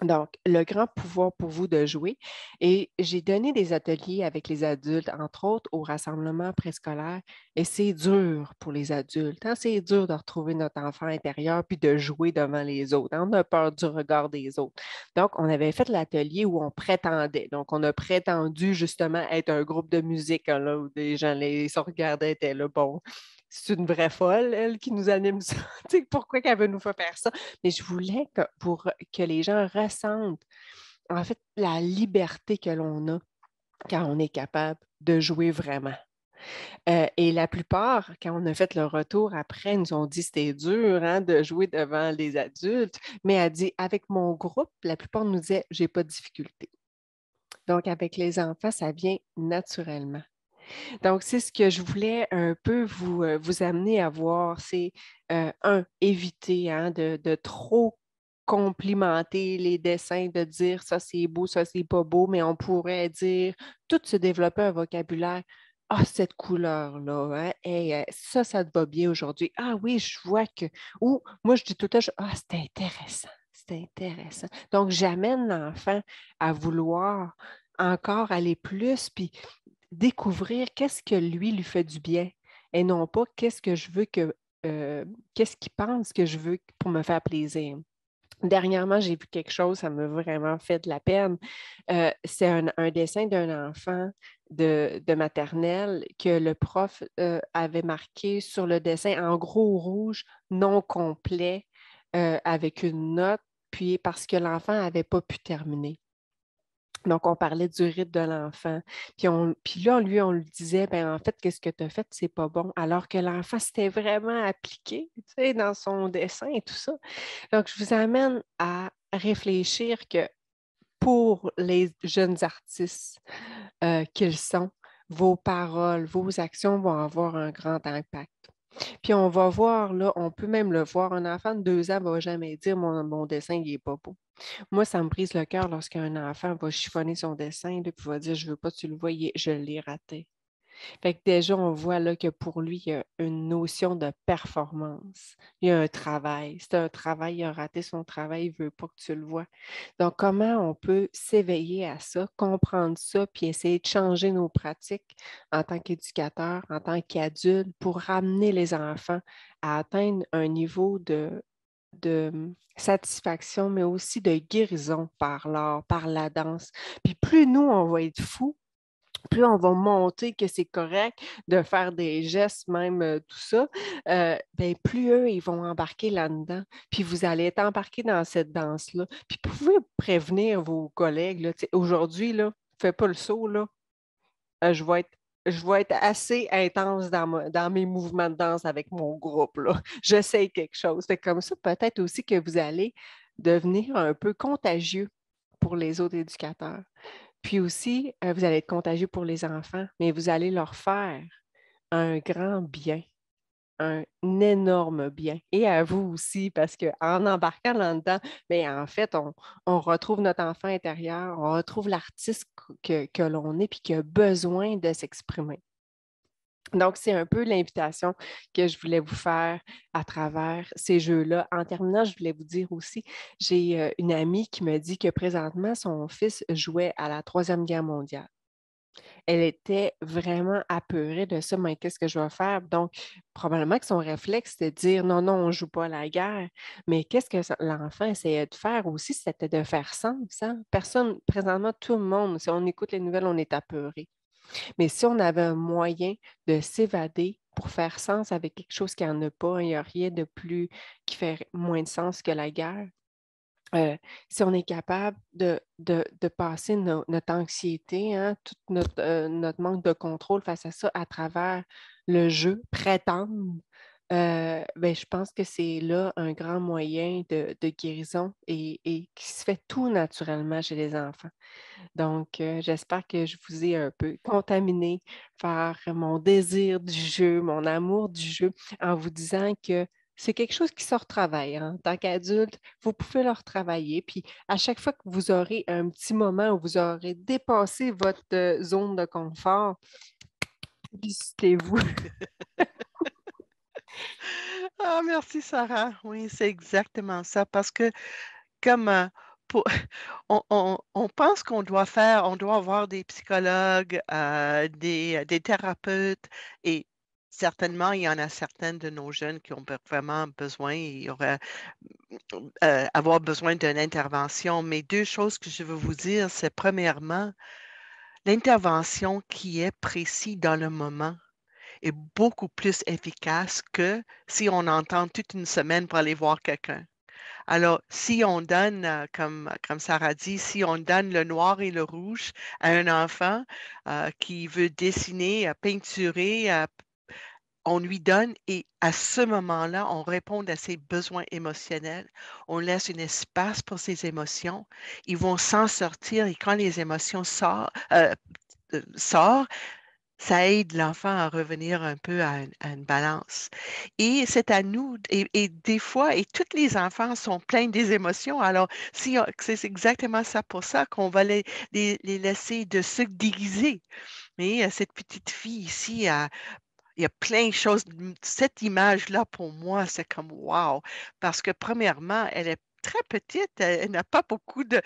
S3: Donc, le grand pouvoir pour vous de jouer. Et j'ai donné des ateliers avec les adultes, entre autres au rassemblement préscolaire. Et c'est dur pour les adultes. Hein? C'est dur de retrouver notre enfant intérieur puis de jouer devant les autres. Hein? On a peur du regard des autres. Donc, on avait fait l'atelier où on prétendait. Donc, on a prétendu justement être un groupe de musique hein, là, où des gens les se regardaient, étaient là, bon. C'est une vraie folle, elle, qui nous anime ça. Pourquoi qu'elle veut nous faire ça? Mais je voulais pour que les gens ressentent, en fait, la liberté que l'on a quand on est capable de jouer vraiment. Et la plupart, quand on a fait le retour après, nous ont dit que c'était dur hein, de jouer devant les adultes, mais elle dit, avec mon groupe, la plupart nous disaient, j'ai pas de difficulté. Donc, avec les enfants, ça vient naturellement. Donc, c'est ce que je voulais un peu vous amener à voir, c'est éviter hein, de trop complimenter les dessins, de dire ça c'est beau, ça c'est pas beau, mais on pourrait dire, tout se développer un vocabulaire. Ah, cette couleur-là, hein, hey, ça te va bien aujourd'hui. Ah oui, je vois que. Ou moi, je dis tout le temps, ah, c'est intéressant, c'est intéressant. Donc, j'amène l'enfant à vouloir encore aller plus, puis découvrir qu'est-ce que lui fait du bien et non pas qu'est-ce que je veux qu'est-ce qu'il pense que je veux pour me faire plaisir. Dernièrement, j'ai vu quelque chose, ça m'a vraiment fait de la peine. C'est un dessin d'un enfant de maternelle que le prof avait marqué sur le dessin en gros rouge, non complet, avec une note, puis parce que l'enfant n'avait pas pu terminer. Donc, on parlait du rythme de l'enfant. Puis là, on lui disait, ben en fait, qu'est-ce que tu as fait, c'est pas bon. Alors que l'enfant s'était vraiment appliqué, tu sais, dans son dessin et tout ça. Donc, je vous amène à réfléchir que pour les jeunes artistes qu'ils sont, vos paroles, vos actions vont avoir un grand impact. Puis on va voir, là, on peut même le voir, un enfant de 2 ans ne va jamais dire mon dessin, il n'est pas beau. Moi, ça me brise le cœur lorsqu'un enfant va chiffonner son dessin, là, puis va dire je ne veux pas que tu le vois, je l'ai raté. Fait que déjà, on voit là que pour lui, il y a une notion de performance. Il y a un travail. C'est un travail, il a raté son travail, il ne veut pas que tu le vois. Donc, comment on peut s'éveiller à ça, comprendre ça, puis essayer de changer nos pratiques en tant qu'éducateur, en tant qu'adulte, pour ramener les enfants à atteindre un niveau de satisfaction, mais aussi de guérison par l'art, par la danse. Puis plus nous, on va être fous, plus on va monter que c'est correct de faire des gestes, même tout ça, ben, plus eux, ils vont embarquer là-dedans. Puis vous allez être embarqués dans cette danse-là. Puis vous pouvez prévenir vos collègues, là, aujourd'hui, là, fais pas le saut, là. Je vais être assez intense dans mes mouvements de danse avec mon groupe, là. J'essaie quelque chose. Fait comme ça, peut-être aussi que vous allez devenir un peu contagieux pour les autres éducateurs. Puis aussi, vous allez être contagieux pour les enfants, mais vous allez leur faire un grand bien, un énorme bien. Et à vous aussi, parce qu'en embarquant là-dedans, bien, en fait, on retrouve notre enfant intérieur, on retrouve l'artiste que l'on est puis qui a besoin de s'exprimer. Donc, c'est un peu l'invitation que je voulais vous faire à travers ces jeux-là. En terminant, je voulais vous dire aussi, j'ai une amie qui me dit que présentement, son fils jouait à la Troisième Guerre mondiale. Elle était vraiment apeurée de ça, mais qu'est-ce que je vais faire? Donc, probablement que son réflexe, c'était de dire non, non, on ne joue pas à la guerre. Mais qu'est-ce que l'enfant essayait de faire aussi? C'était de faire sens. Hein? Personne, présentement, tout le monde, si on écoute les nouvelles, on est apeuré. Mais si on avait un moyen de s'évader pour faire sens avec quelque chose qui n'en a pas, il n'y a rien de plus qui fait moins de sens que la guerre. Si on est capable de passer notre anxiété, hein, tout notre manque de contrôle face à ça à travers le jeu, prétendre Je pense que c'est là un grand moyen de guérison et qui se fait tout naturellement chez les enfants. Donc, j'espère que je vous ai un peu contaminé par mon désir du jeu, mon amour du jeu, en vous disant que c'est quelque chose qui se retravaille, hein. En tant qu'adulte, vous pouvez le retravailler. Puis, à chaque fois que vous aurez un petit moment où vous aurez dépassé votre zone de confort, félicitez-vous.
S2: Ah, merci Sarah. Oui, c'est exactement ça. Parce que comme pour- on pense qu'on doit on doit avoir des psychologues, des thérapeutes, et certainement, il y en a certains de nos jeunes qui ont vraiment besoin, il y aurait, avoir besoin d'une intervention. Mais deux choses que je veux vous dire, c'est premièrement, l'intervention qui est précise dans le moment est beaucoup plus efficace que si on entend toute une semaine pour aller voir quelqu'un. Alors, si on donne, comme Sarah dit, si on donne le noir et le rouge à un enfant qui veut dessiner, peinturer, on lui donne, et à ce moment-là, on répond à ses besoins émotionnels. On laisse un espace pour ses émotions. Ils vont s'en sortir, et quand les émotions sortent, ça aide l'enfant à revenir un peu à une balance. Et c'est à nous, et des fois, et tous les enfants sont pleins des émotions. Alors, si c'est exactement ça pour ça qu'on va les laisser de se déguiser. Et cette petite fille ici, il y a plein de choses. Cette image-là, pour moi, c'est comme wow. Parce que premièrement, elle est très petite, elle n'a pas beaucoup de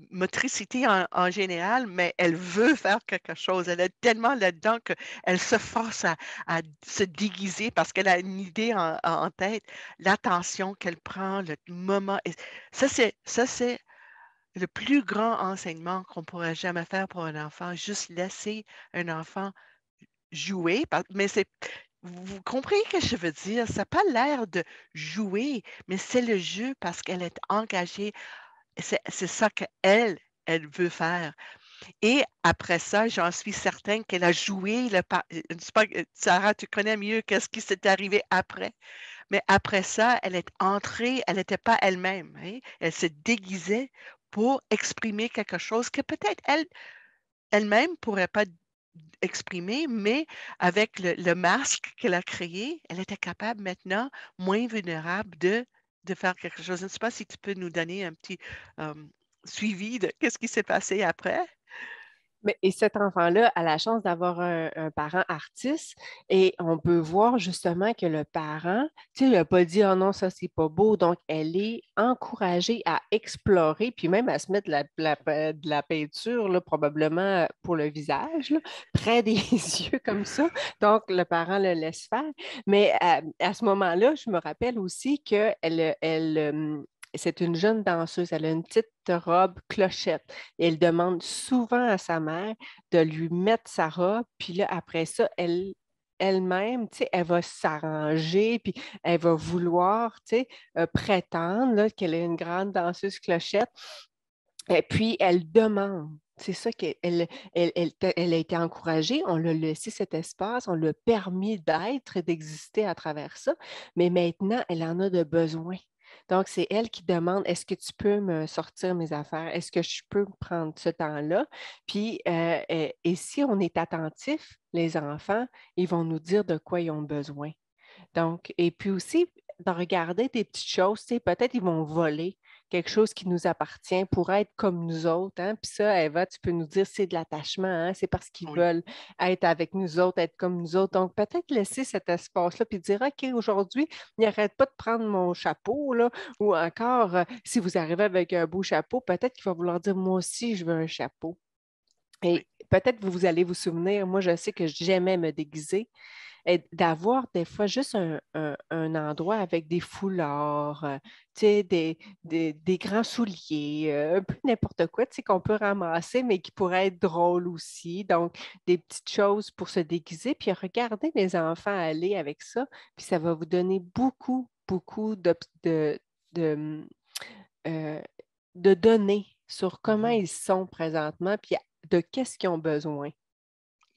S2: motricité en général, mais elle veut faire quelque chose. Elle est tellement là-dedans qu'elle se force à se déguiser parce qu'elle a une idée en tête, l'attention qu'elle prend, le moment. Et ça, c'est le plus grand enseignement qu'on pourrait jamais faire pour un enfant, juste laisser un enfant jouer, mais vous comprenez ce que je veux dire? Ça n'a pas l'air de jouer, mais c'est le jeu parce qu'elle est engagée. C'est ça qu'elle, elle veut faire. Et après ça, j'en suis certaine qu'elle a joué. Je sais pas, Sarah, tu connais mieux qu'est-ce qui s'est arrivé après. Mais après ça, elle est entrée, elle n'était pas elle-même, hein. Elle se déguisait pour exprimer quelque chose que peut-être elle-même pourrait pas exprimer, mais avec le masque qu'elle a créé, elle était capable maintenant, moins vulnérable, de faire quelque chose. Je ne sais pas si tu peux nous donner un petit euh, suivi de qu'est-ce qui s'est passé après.
S3: Et cet enfant-là a la chance d'avoir un parent artiste et on peut voir justement que le parent, tu sais, il n'a pas dit, oh non, ça, c'est pas beau. Donc, elle est encouragée à explorer, puis même à se mettre de la peinture, là, probablement pour le visage, là, près des yeux comme ça. Donc, le parent le laisse faire. Mais à ce moment-là, je me rappelle aussi c'est une jeune danseuse, elle a une petite robe clochette. Et elle demande souvent à sa mère de lui mettre sa robe, puis là, après ça, elle-même, tu sais, elle va s'arranger, puis elle va vouloir, tu sais, prétendre là, qu'elle est une grande danseuse clochette. Et puis, elle demande. C'est ça elle a été encouragée, on lui a laissé cet espace, on lui a permis d'être et d'exister à travers ça, mais maintenant, elle en a de besoin. Donc, c'est elle qui demande, est-ce que tu peux me sortir mes affaires? Est-ce que je peux prendre ce temps-là? Puis, et si on est attentif, les enfants, ils vont nous dire de quoi ils ont besoin. Donc, et puis aussi, de regarder des petites choses, tu sais, peut-être ils vont voler quelque chose qui nous appartient pour être comme nous autres, hein. Puis ça, Eva, tu peux nous dire c'est de l'attachement, hein, c'est parce qu'ils
S2: Oui,
S3: veulent être avec nous autres, être comme nous autres. Donc, peut-être laisser cet espace-là puis dire, OK, aujourd'hui, il n'arrête pas de prendre mon chapeau, là, ou encore, si vous arrivez avec un beau chapeau, peut-être qu'il va vouloir dire, moi aussi, je veux un chapeau.
S2: oui.
S3: Et peut-être vous allez vous souvenir, moi, je sais que j'aimais me déguiser et d'avoir des fois juste un endroit avec des foulards, tu sais, des grands souliers, un peu n'importe quoi, tu sais, qu'on peut ramasser, mais qui pourrait être drôle aussi. Donc, des petites choses pour se déguiser, puis regardez les enfants aller avec ça, puis ça va vous donner beaucoup, beaucoup de, euh, de données sur comment
S2: Mhm.
S3: ils sont présentement, puis de qu'est-ce qu'ils ont besoin.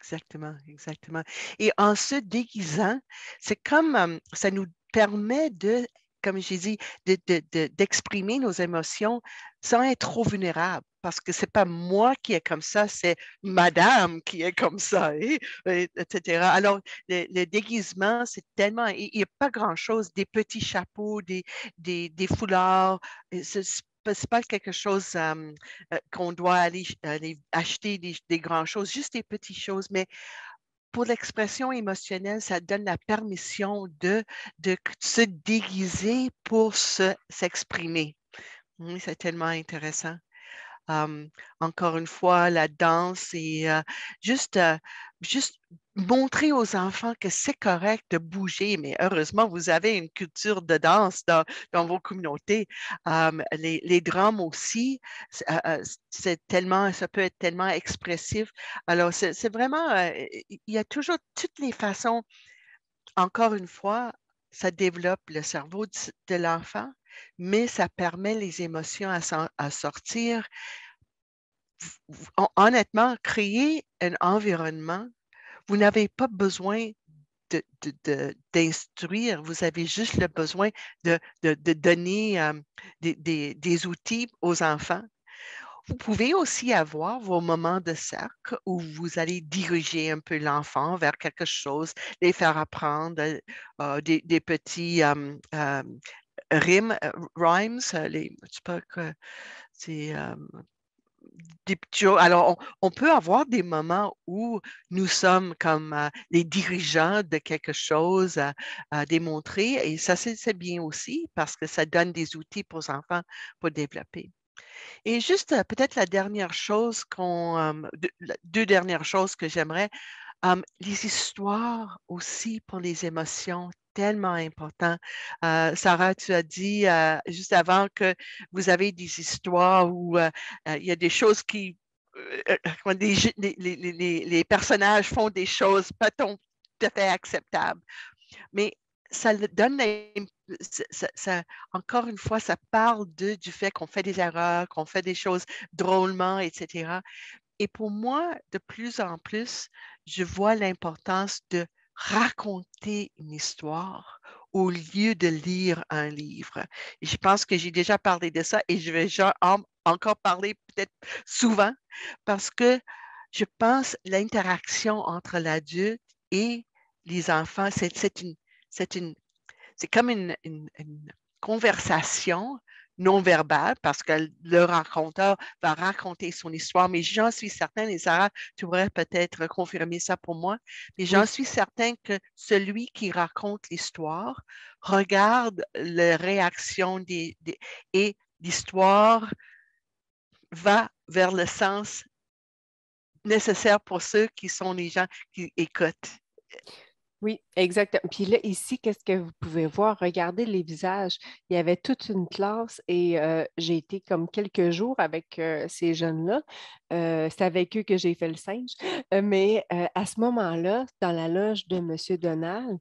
S2: Exactement, exactement. Et en se déguisant, c'est comme ça nous permet de, comme j'ai dit, d'exprimer nos émotions sans être trop vulnérable. Parce que c'est pas moi qui est comme ça, c'est madame qui est comme ça, etc. Alors, le déguisement, c'est tellement, il n'y a pas grand-chose, des petits chapeaux, des foulards, c'est pas quelque chose qu'on doit aller acheter des grandes choses, juste des petites choses. Mais pour l'expression émotionnelle, ça donne la permission de se déguiser pour s'exprimer. C'est tellement intéressant. Um, Encore une fois, la danse et juste, juste montrer aux enfants que c'est correct de bouger, mais heureusement, vous avez une culture de danse dans vos communautés. Les drums aussi, ça peut être tellement expressif. Alors, c'est vraiment, il y a toujours toutes les façons, encore une fois, ça développe le cerveau de l'enfant, mais ça permet les émotions à sortir honnêtement, créer un environnement, vous n'avez pas besoin d'instruire, vous avez juste le besoin de donner des outils aux enfants. Vous pouvez aussi avoir vos moments de cercle où vous allez diriger un peu l'enfant vers quelque chose, les faire apprendre des petits rhymes, je sais pas que c'est alors, on peut avoir des moments où nous sommes comme les dirigeants de quelque chose à démontrer et ça, c'est bien aussi parce que ça donne des outils pour les enfants pour développer. Et juste peut-être la dernière chose deux dernières choses que j'aimerais, les histoires aussi pour les émotions, tellement important. Sarah, tu as dit juste avant que vous avez des histoires où il y a des choses comment les personnages font des choses pas tout à fait acceptables. Mais ça le donne, encore une fois, ça parle du fait qu'on fait des erreurs, qu'on fait des choses drôlement, etc. Et pour moi, de plus en plus, je vois l'importance de raconter une histoire au lieu de lire un livre. Et je pense que j'ai déjà parlé de ça et je vais encore parler peut-être souvent parce que je pense l'interaction entre l'adulte et les enfants, c'est une, c'est comme une conversation non verbale parce que le raconteur va raconter son histoire, mais j'en suis certaine, et Sarah, tu pourrais peut-être confirmer ça pour moi, mais j'en
S3: Oui.
S2: suis certaine que celui qui raconte l'histoire regarde les réactions et l'histoire va vers le sens nécessaire pour ceux qui sont les gens qui écoutent.
S3: Oui, exactement. Puis là, ici, qu'est-ce que vous pouvez voir? Regardez les visages. Il y avait toute une classe et j'ai été comme quelques jours avec ces jeunes-là. C'est avec eux que j'ai fait le singe. Mais à ce moment-là, dans la loge de M. Donald,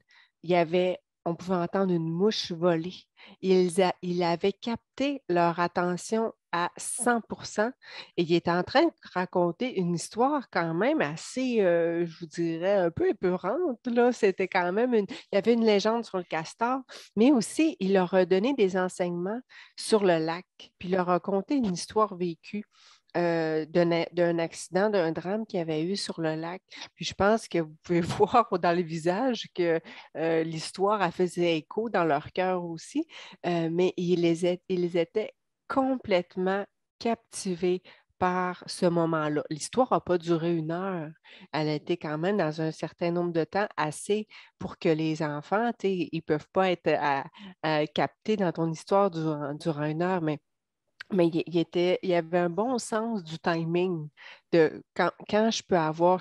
S3: on pouvait entendre une mouche voler. Ils avaient capté leur attention à 100% et il était en train de raconter une histoire quand même assez, je vous dirais, un peu épeurante, là. C'était quand même il y avait une légende sur le castor, mais aussi il leur a donné des enseignements sur le lac, puis il leur a conté une histoire vécue. D'un accident, d'un drame qu'il y avait eu sur le lac. Puis je pense que vous pouvez voir dans les visages que l'histoire a fait écho dans leur cœur aussi, mais ils étaient complètement captivés par ce moment-là. L'histoire n'a pas duré 1 heure. Elle a été quand même dans un certain nombre de temps, assez pour que les enfants, tu sais, ils ne peuvent pas être captés dans ton histoire durant 1 heure, mais il y avait un bon sens du timing de quand je peux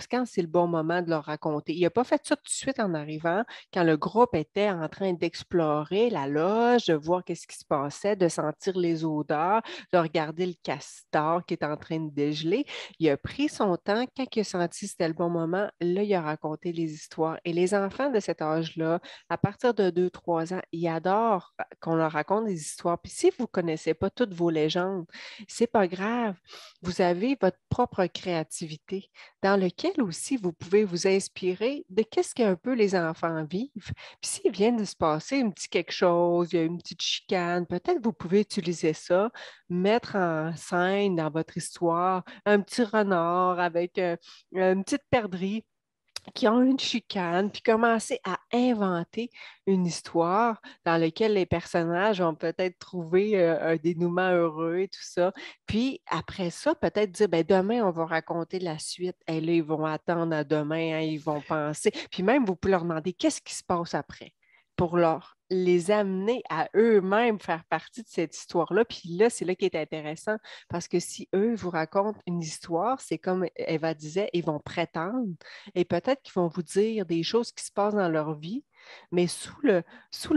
S3: quand c'est le bon moment de leur raconter. Il n'a pas fait ça tout de suite en arrivant, quand le groupe était en train d'explorer la loge, de voir qu'est-ce qui se passait, de sentir les odeurs, de regarder le castor qui est en train de dégeler. Il a pris son temps. Quand il a senti que c'était le bon moment, là, il a raconté les histoires. Et les enfants de cet âge-là, à partir de 2, 3 ans, ils adorent qu'on leur raconte des histoires. Puis si vous ne connaissez pas toutes vos légendes, c'est pas grave. Vous avez votre propre créativité, dans lequel aussi vous pouvez vous inspirer de qu'est-ce qu'un peu les enfants vivent. Puis s'il vient de se passer un petit quelque chose, il y a une petite chicane, peut-être vous pouvez utiliser ça, mettre en scène dans votre histoire un petit renard avec une petite perdrix qui ont une chicane, puis commencer à inventer une histoire dans laquelle les personnages vont peut-être trouver un dénouement heureux et tout ça. Puis après ça, peut-être dire, ben, demain, on va raconter la suite. Et là, ils vont attendre à demain, hein, ils vont penser. Puis même, vous pouvez leur demander qu'est-ce qui se passe après pour leur les amener à eux-mêmes faire partie de cette histoire-là. Puis là, c'est là qui est intéressant parce que si eux vous racontent une histoire, c'est comme Eva disait, ils vont prétendre et peut-être qu'ils vont vous dire des choses qui se passent dans leur vie, mais sous le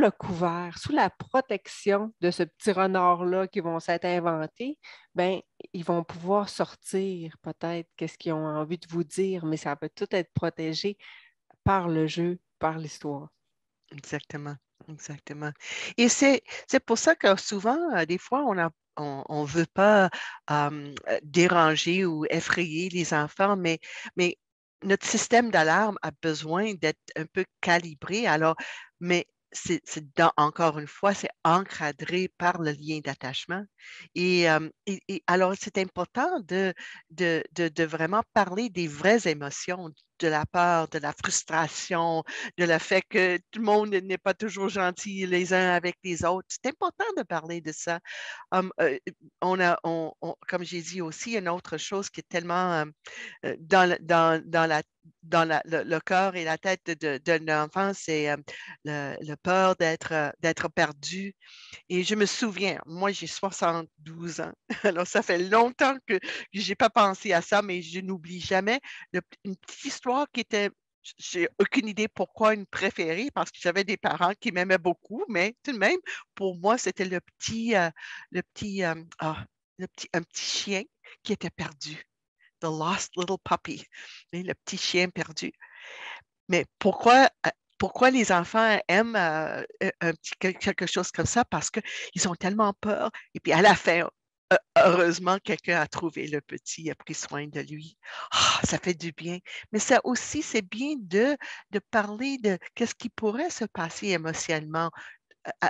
S3: couvert, sous la protection de ce petit renard-là qui vont s'être inventés, ben, ils vont pouvoir sortir peut-être qu'est-ce qu'ils ont envie de vous dire, mais ça va tout être protégé par le jeu, par l'histoire.
S2: Exactement, exactement. Et c'est pour ça que souvent, des fois, on veut pas déranger ou effrayer les enfants, mais notre système d'alarme a besoin d'être un peu calibré. Alors, mais encore une fois, c'est encadré par le lien d'attachement. Et alors, c'est important de vraiment parler des vraies émotions, de la peur, de la frustration, de le fait que tout le monde n'est pas toujours gentil les uns avec les autres. C'est important de parler de ça. Hum, euh, comme j'ai dit aussi, une autre chose qui est tellement dans le cœur et la tête d'un enfant, c'est le peur d'être perdu. Et je me souviens, moi, j'ai 72 ans. Alors, ça fait longtemps que je n'ai pas pensé à ça, mais je n'oublie jamais une petite histoire qui était, j'ai aucune idée pourquoi une préférée, parce que j'avais des parents qui m'aimaient beaucoup, mais tout de même, pour moi, c'était le petit, un petit chien qui était perdu. The Lost Little Puppy, le petit chien perdu. Mais pourquoi les enfants aiment quelque chose comme ça? Parce qu'ils ont tellement peur. Et puis à la fin, heureusement, quelqu'un a trouvé le petit, a pris soin de lui. Ah, ça fait du bien. Mais ça aussi, c'est bien de parler de qu'est-ce qui pourrait se passer émotionnellement. euh,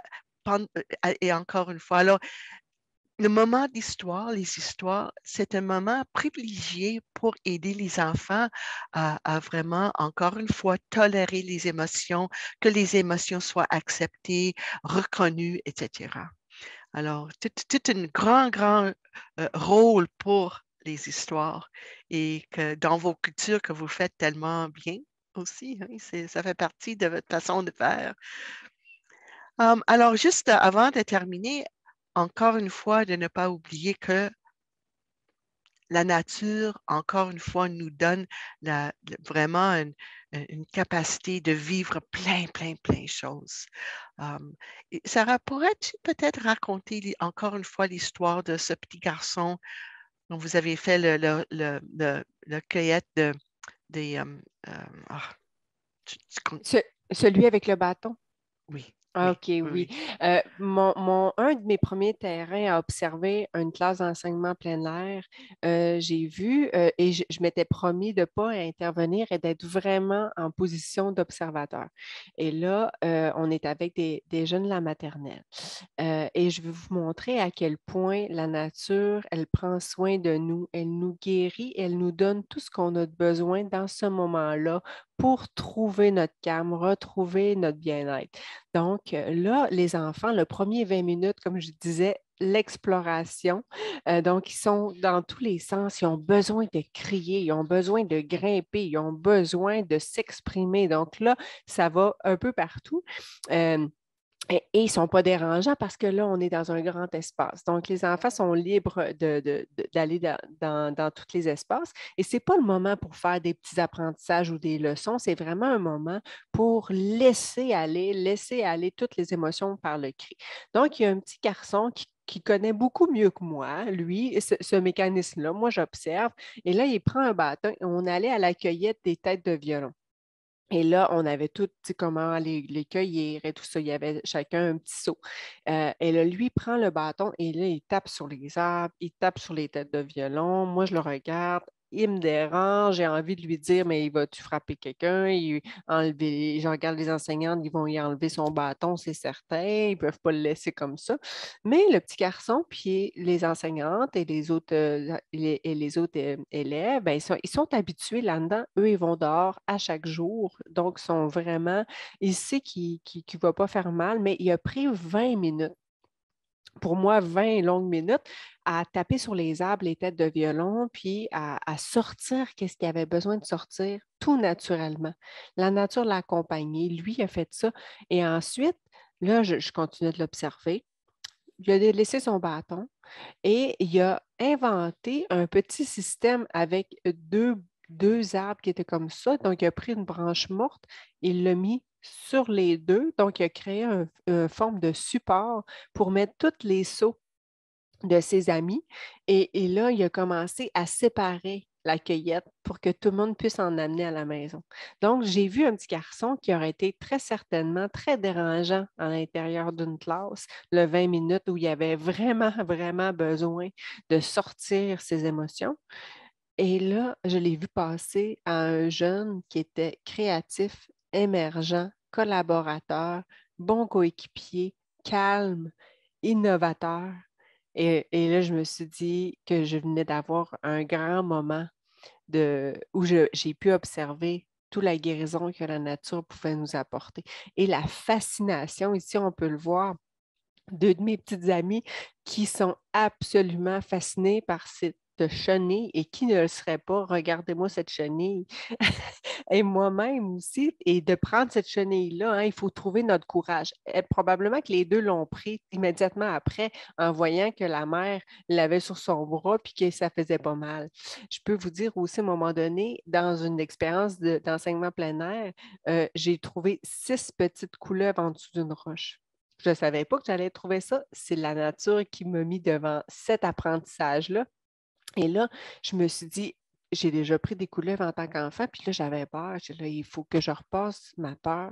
S2: à- et encore une fois, alors, le moment d'histoire, les histoires, c'est un moment privilégié pour aider les enfants à vraiment, encore une fois, tolérer les émotions, que les émotions soient acceptées, reconnues, etc. Alors, tout un grand rôle pour les histoires et que dans vos cultures que vous faites tellement bien aussi, hein, ça fait partie de votre façon de faire. Alors, juste avant de terminer, encore une fois, de ne pas oublier que la nature, encore une fois, nous donne vraiment une capacité de vivre plein de choses. Sarah, pourrais-tu peut-être raconter encore une fois l'histoire de ce petit garçon dont vous avez fait le cueillette des... ah, tu- tu-
S3: Celui avec le bâton.
S2: oui,
S3: Ah,
S2: oui,
S3: OK,
S2: oui,
S3: oui.
S2: oui.
S3: Un de mes premiers terrains à observer une classe d'enseignement plein air, j'ai vu et je m'étais promis de ne pas intervenir et d'être vraiment en position d'observateur. Et là, on est avec des jeunes de la maternelle. Et je vais vous montrer à quel point la nature, elle prend soin de nous, elle nous guérit, elle nous donne tout ce qu'on a besoin dans ce moment-là pour trouver notre calme, retrouver notre bien-être. Donc là, les enfants, le premier 20 minutes, comme je disais, l'exploration. Donc, ils sont dans tous les sens. Ils ont besoin de crier, ils ont besoin de grimper, ils ont besoin de s'exprimer. Donc là, ça va un peu partout. Euh, et ils ne sont pas dérangeants parce que là, on est dans un grand espace. Donc, les enfants sont libres d'aller dans tous les espaces. Et ce n'est pas le moment pour faire des petits apprentissages ou des leçons. C'est vraiment un moment pour laisser aller toutes les émotions par le cri. Donc, il y a un petit garçon qui connaît beaucoup mieux que moi, lui, ce mécanisme-là. Moi, j'observe. Et là, il prend un bâton et on allait à la cueillette des têtes de violon. Et là, on avait tout, tu sais, comment les cueillir et tout ça. Il y avait chacun un petit seau. Et là, lui prend le bâton et là, il tape sur les arbres, il tape sur les têtes de violon. Moi, je le regarde. il me dérange, j'ai envie de lui dire, mais il va-tu frapper quelqu'un? Je regarde les enseignantes, ils vont y enlever son bâton, c'est certain, ils ne peuvent pas le laisser comme ça. Mais le petit garçon, puis les enseignantes et les autres élèves, ben, ils sont habitués là-dedans. Eux, ils vont dehors à chaque jour, donc il sait qu'il ne va pas faire mal, mais il a pris 20 minutes pour moi, 20 longues minutes à taper sur les arbres, les têtes de violon, puis à sortir qu'est-ce qu'il avait besoin de sortir tout naturellement. La nature l'a accompagné, lui a fait ça. Et ensuite, là, je continuais de l'observer. Il a laissé son bâton et il a inventé un petit système avec deux arbres qui étaient comme ça. Donc, il a pris une branche morte, il l'a mis sur les deux. Donc, il a créé une forme de support pour mettre tous les seaux de ses amis. Et là, il a commencé à séparer la cueillette pour que tout le monde puisse en amener à la maison. Donc, j'ai vu un petit garçon qui aurait été très certainement très dérangeant à l'intérieur d'une classe, le 20 minutes où il avait vraiment, vraiment besoin de sortir ses émotions. Et là, je l'ai vu passer à un jeune qui était créatif, émergent, collaborateur, bon coéquipier, calme, innovateur. Et là, je me suis dit que je venais d'avoir un grand moment où j'ai pu observer toute la guérison que la nature pouvait nous apporter. Et la fascination, ici, on peut le voir, deux de mes petites amies qui sont absolument fascinées par cette chenille et qui ne le serait pas, regardez-moi cette chenille. Et moi-même aussi, et de prendre cette chenille-là, hein, il faut trouver notre courage. Et probablement que les deux l'ont pris immédiatement après en voyant que la mère l'avait sur son bras puis que ça faisait pas mal. Je peux vous dire aussi, à un moment donné, dans une expérience d'enseignement plein air, j'ai trouvé 6 petites couleuvres en dessous d'une roche. Je ne savais pas que j'allais trouver ça. C'est la nature qui m'a mis devant cet apprentissage-là. Et là, je me suis dit, j'ai déjà pris des couleuvres en tant qu'enfant, puis là, j'avais peur. J'ai dit, là, il faut que je repasse ma peur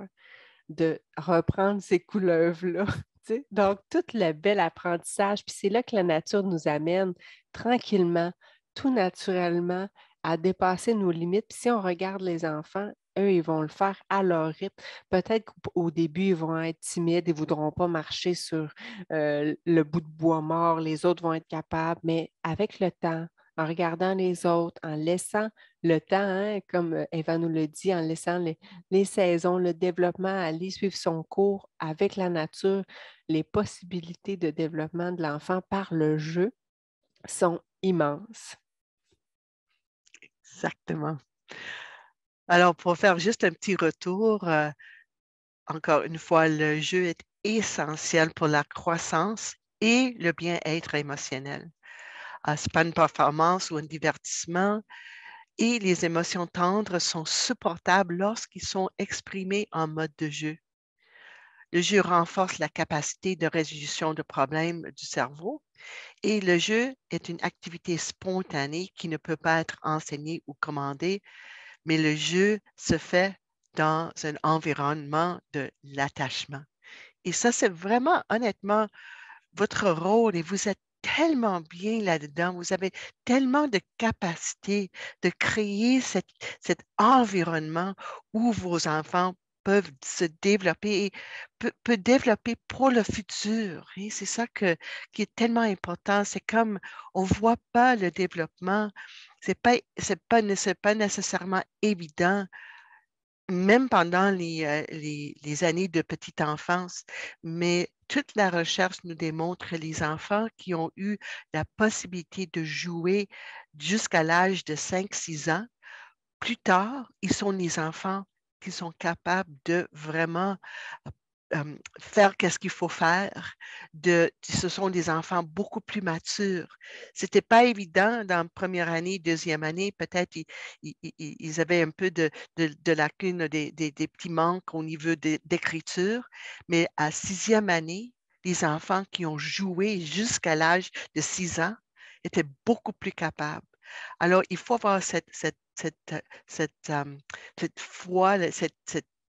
S3: de reprendre ces couleuvres-là. Tu sais. Donc, tout le bel apprentissage, puis c'est là que la nature nous amène tranquillement, tout naturellement, à dépasser nos limites. Puis si on regarde les enfants, eux, ils vont le faire à leur rythme. Peut-être qu'au début, ils vont être timides, ils ne voudront pas marcher sur le bout de bois mort, les autres vont être capables, mais avec le temps, en regardant les autres, en laissant le temps, hein, comme Eva nous le dit, en laissant les saisons, le développement aller suivre son cours avec la nature, les possibilités de développement de l'enfant par le jeu sont immenses.
S2: Exactement. Alors, pour faire juste un petit retour, encore une fois, le jeu est essentiel pour la croissance et le bien-être émotionnel. Ce n'est pas une performance ou un divertissement et les émotions tendres sont supportables lorsqu'ils sont exprimés en mode de jeu. Le jeu renforce la capacité de résolution de problèmes du cerveau et le jeu est une activité spontanée qui ne peut pas être enseignée ou commandée, mais le jeu se fait dans un environnement de l'attachement. Et ça, c'est vraiment, honnêtement, votre rôle et vous êtes tellement bien là-dedans. Vous avez tellement de capacité de créer cet environnement où vos enfants peuvent se développer et peut développer pour le futur. Et c'est ça qui est tellement important. C'est comme on ne voit pas le développement. C'est pas nécessairement évident même pendant les années de petite enfance, mais toute la recherche nous démontre que les enfants qui ont eu la possibilité de jouer jusqu'à l'âge de 5-6 ans, plus tard, ils sont les enfants qui sont capables de vraiment faire qu'est-ce qu'il faut faire. Ce sont des enfants beaucoup plus matures. Ce n'était pas évident dans la première année, deuxième année. Peut-être ils avaient un peu de lacunes, des petits manques au niveau d'écriture. Mais à sixième année, les enfants qui ont joué jusqu'à l'âge de 6 ans étaient beaucoup plus capables. Alors, il faut avoir cette foi,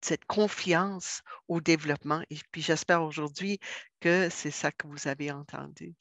S2: cette confiance au développement. Et puis, j'espère aujourd'hui que c'est ça que vous avez entendu.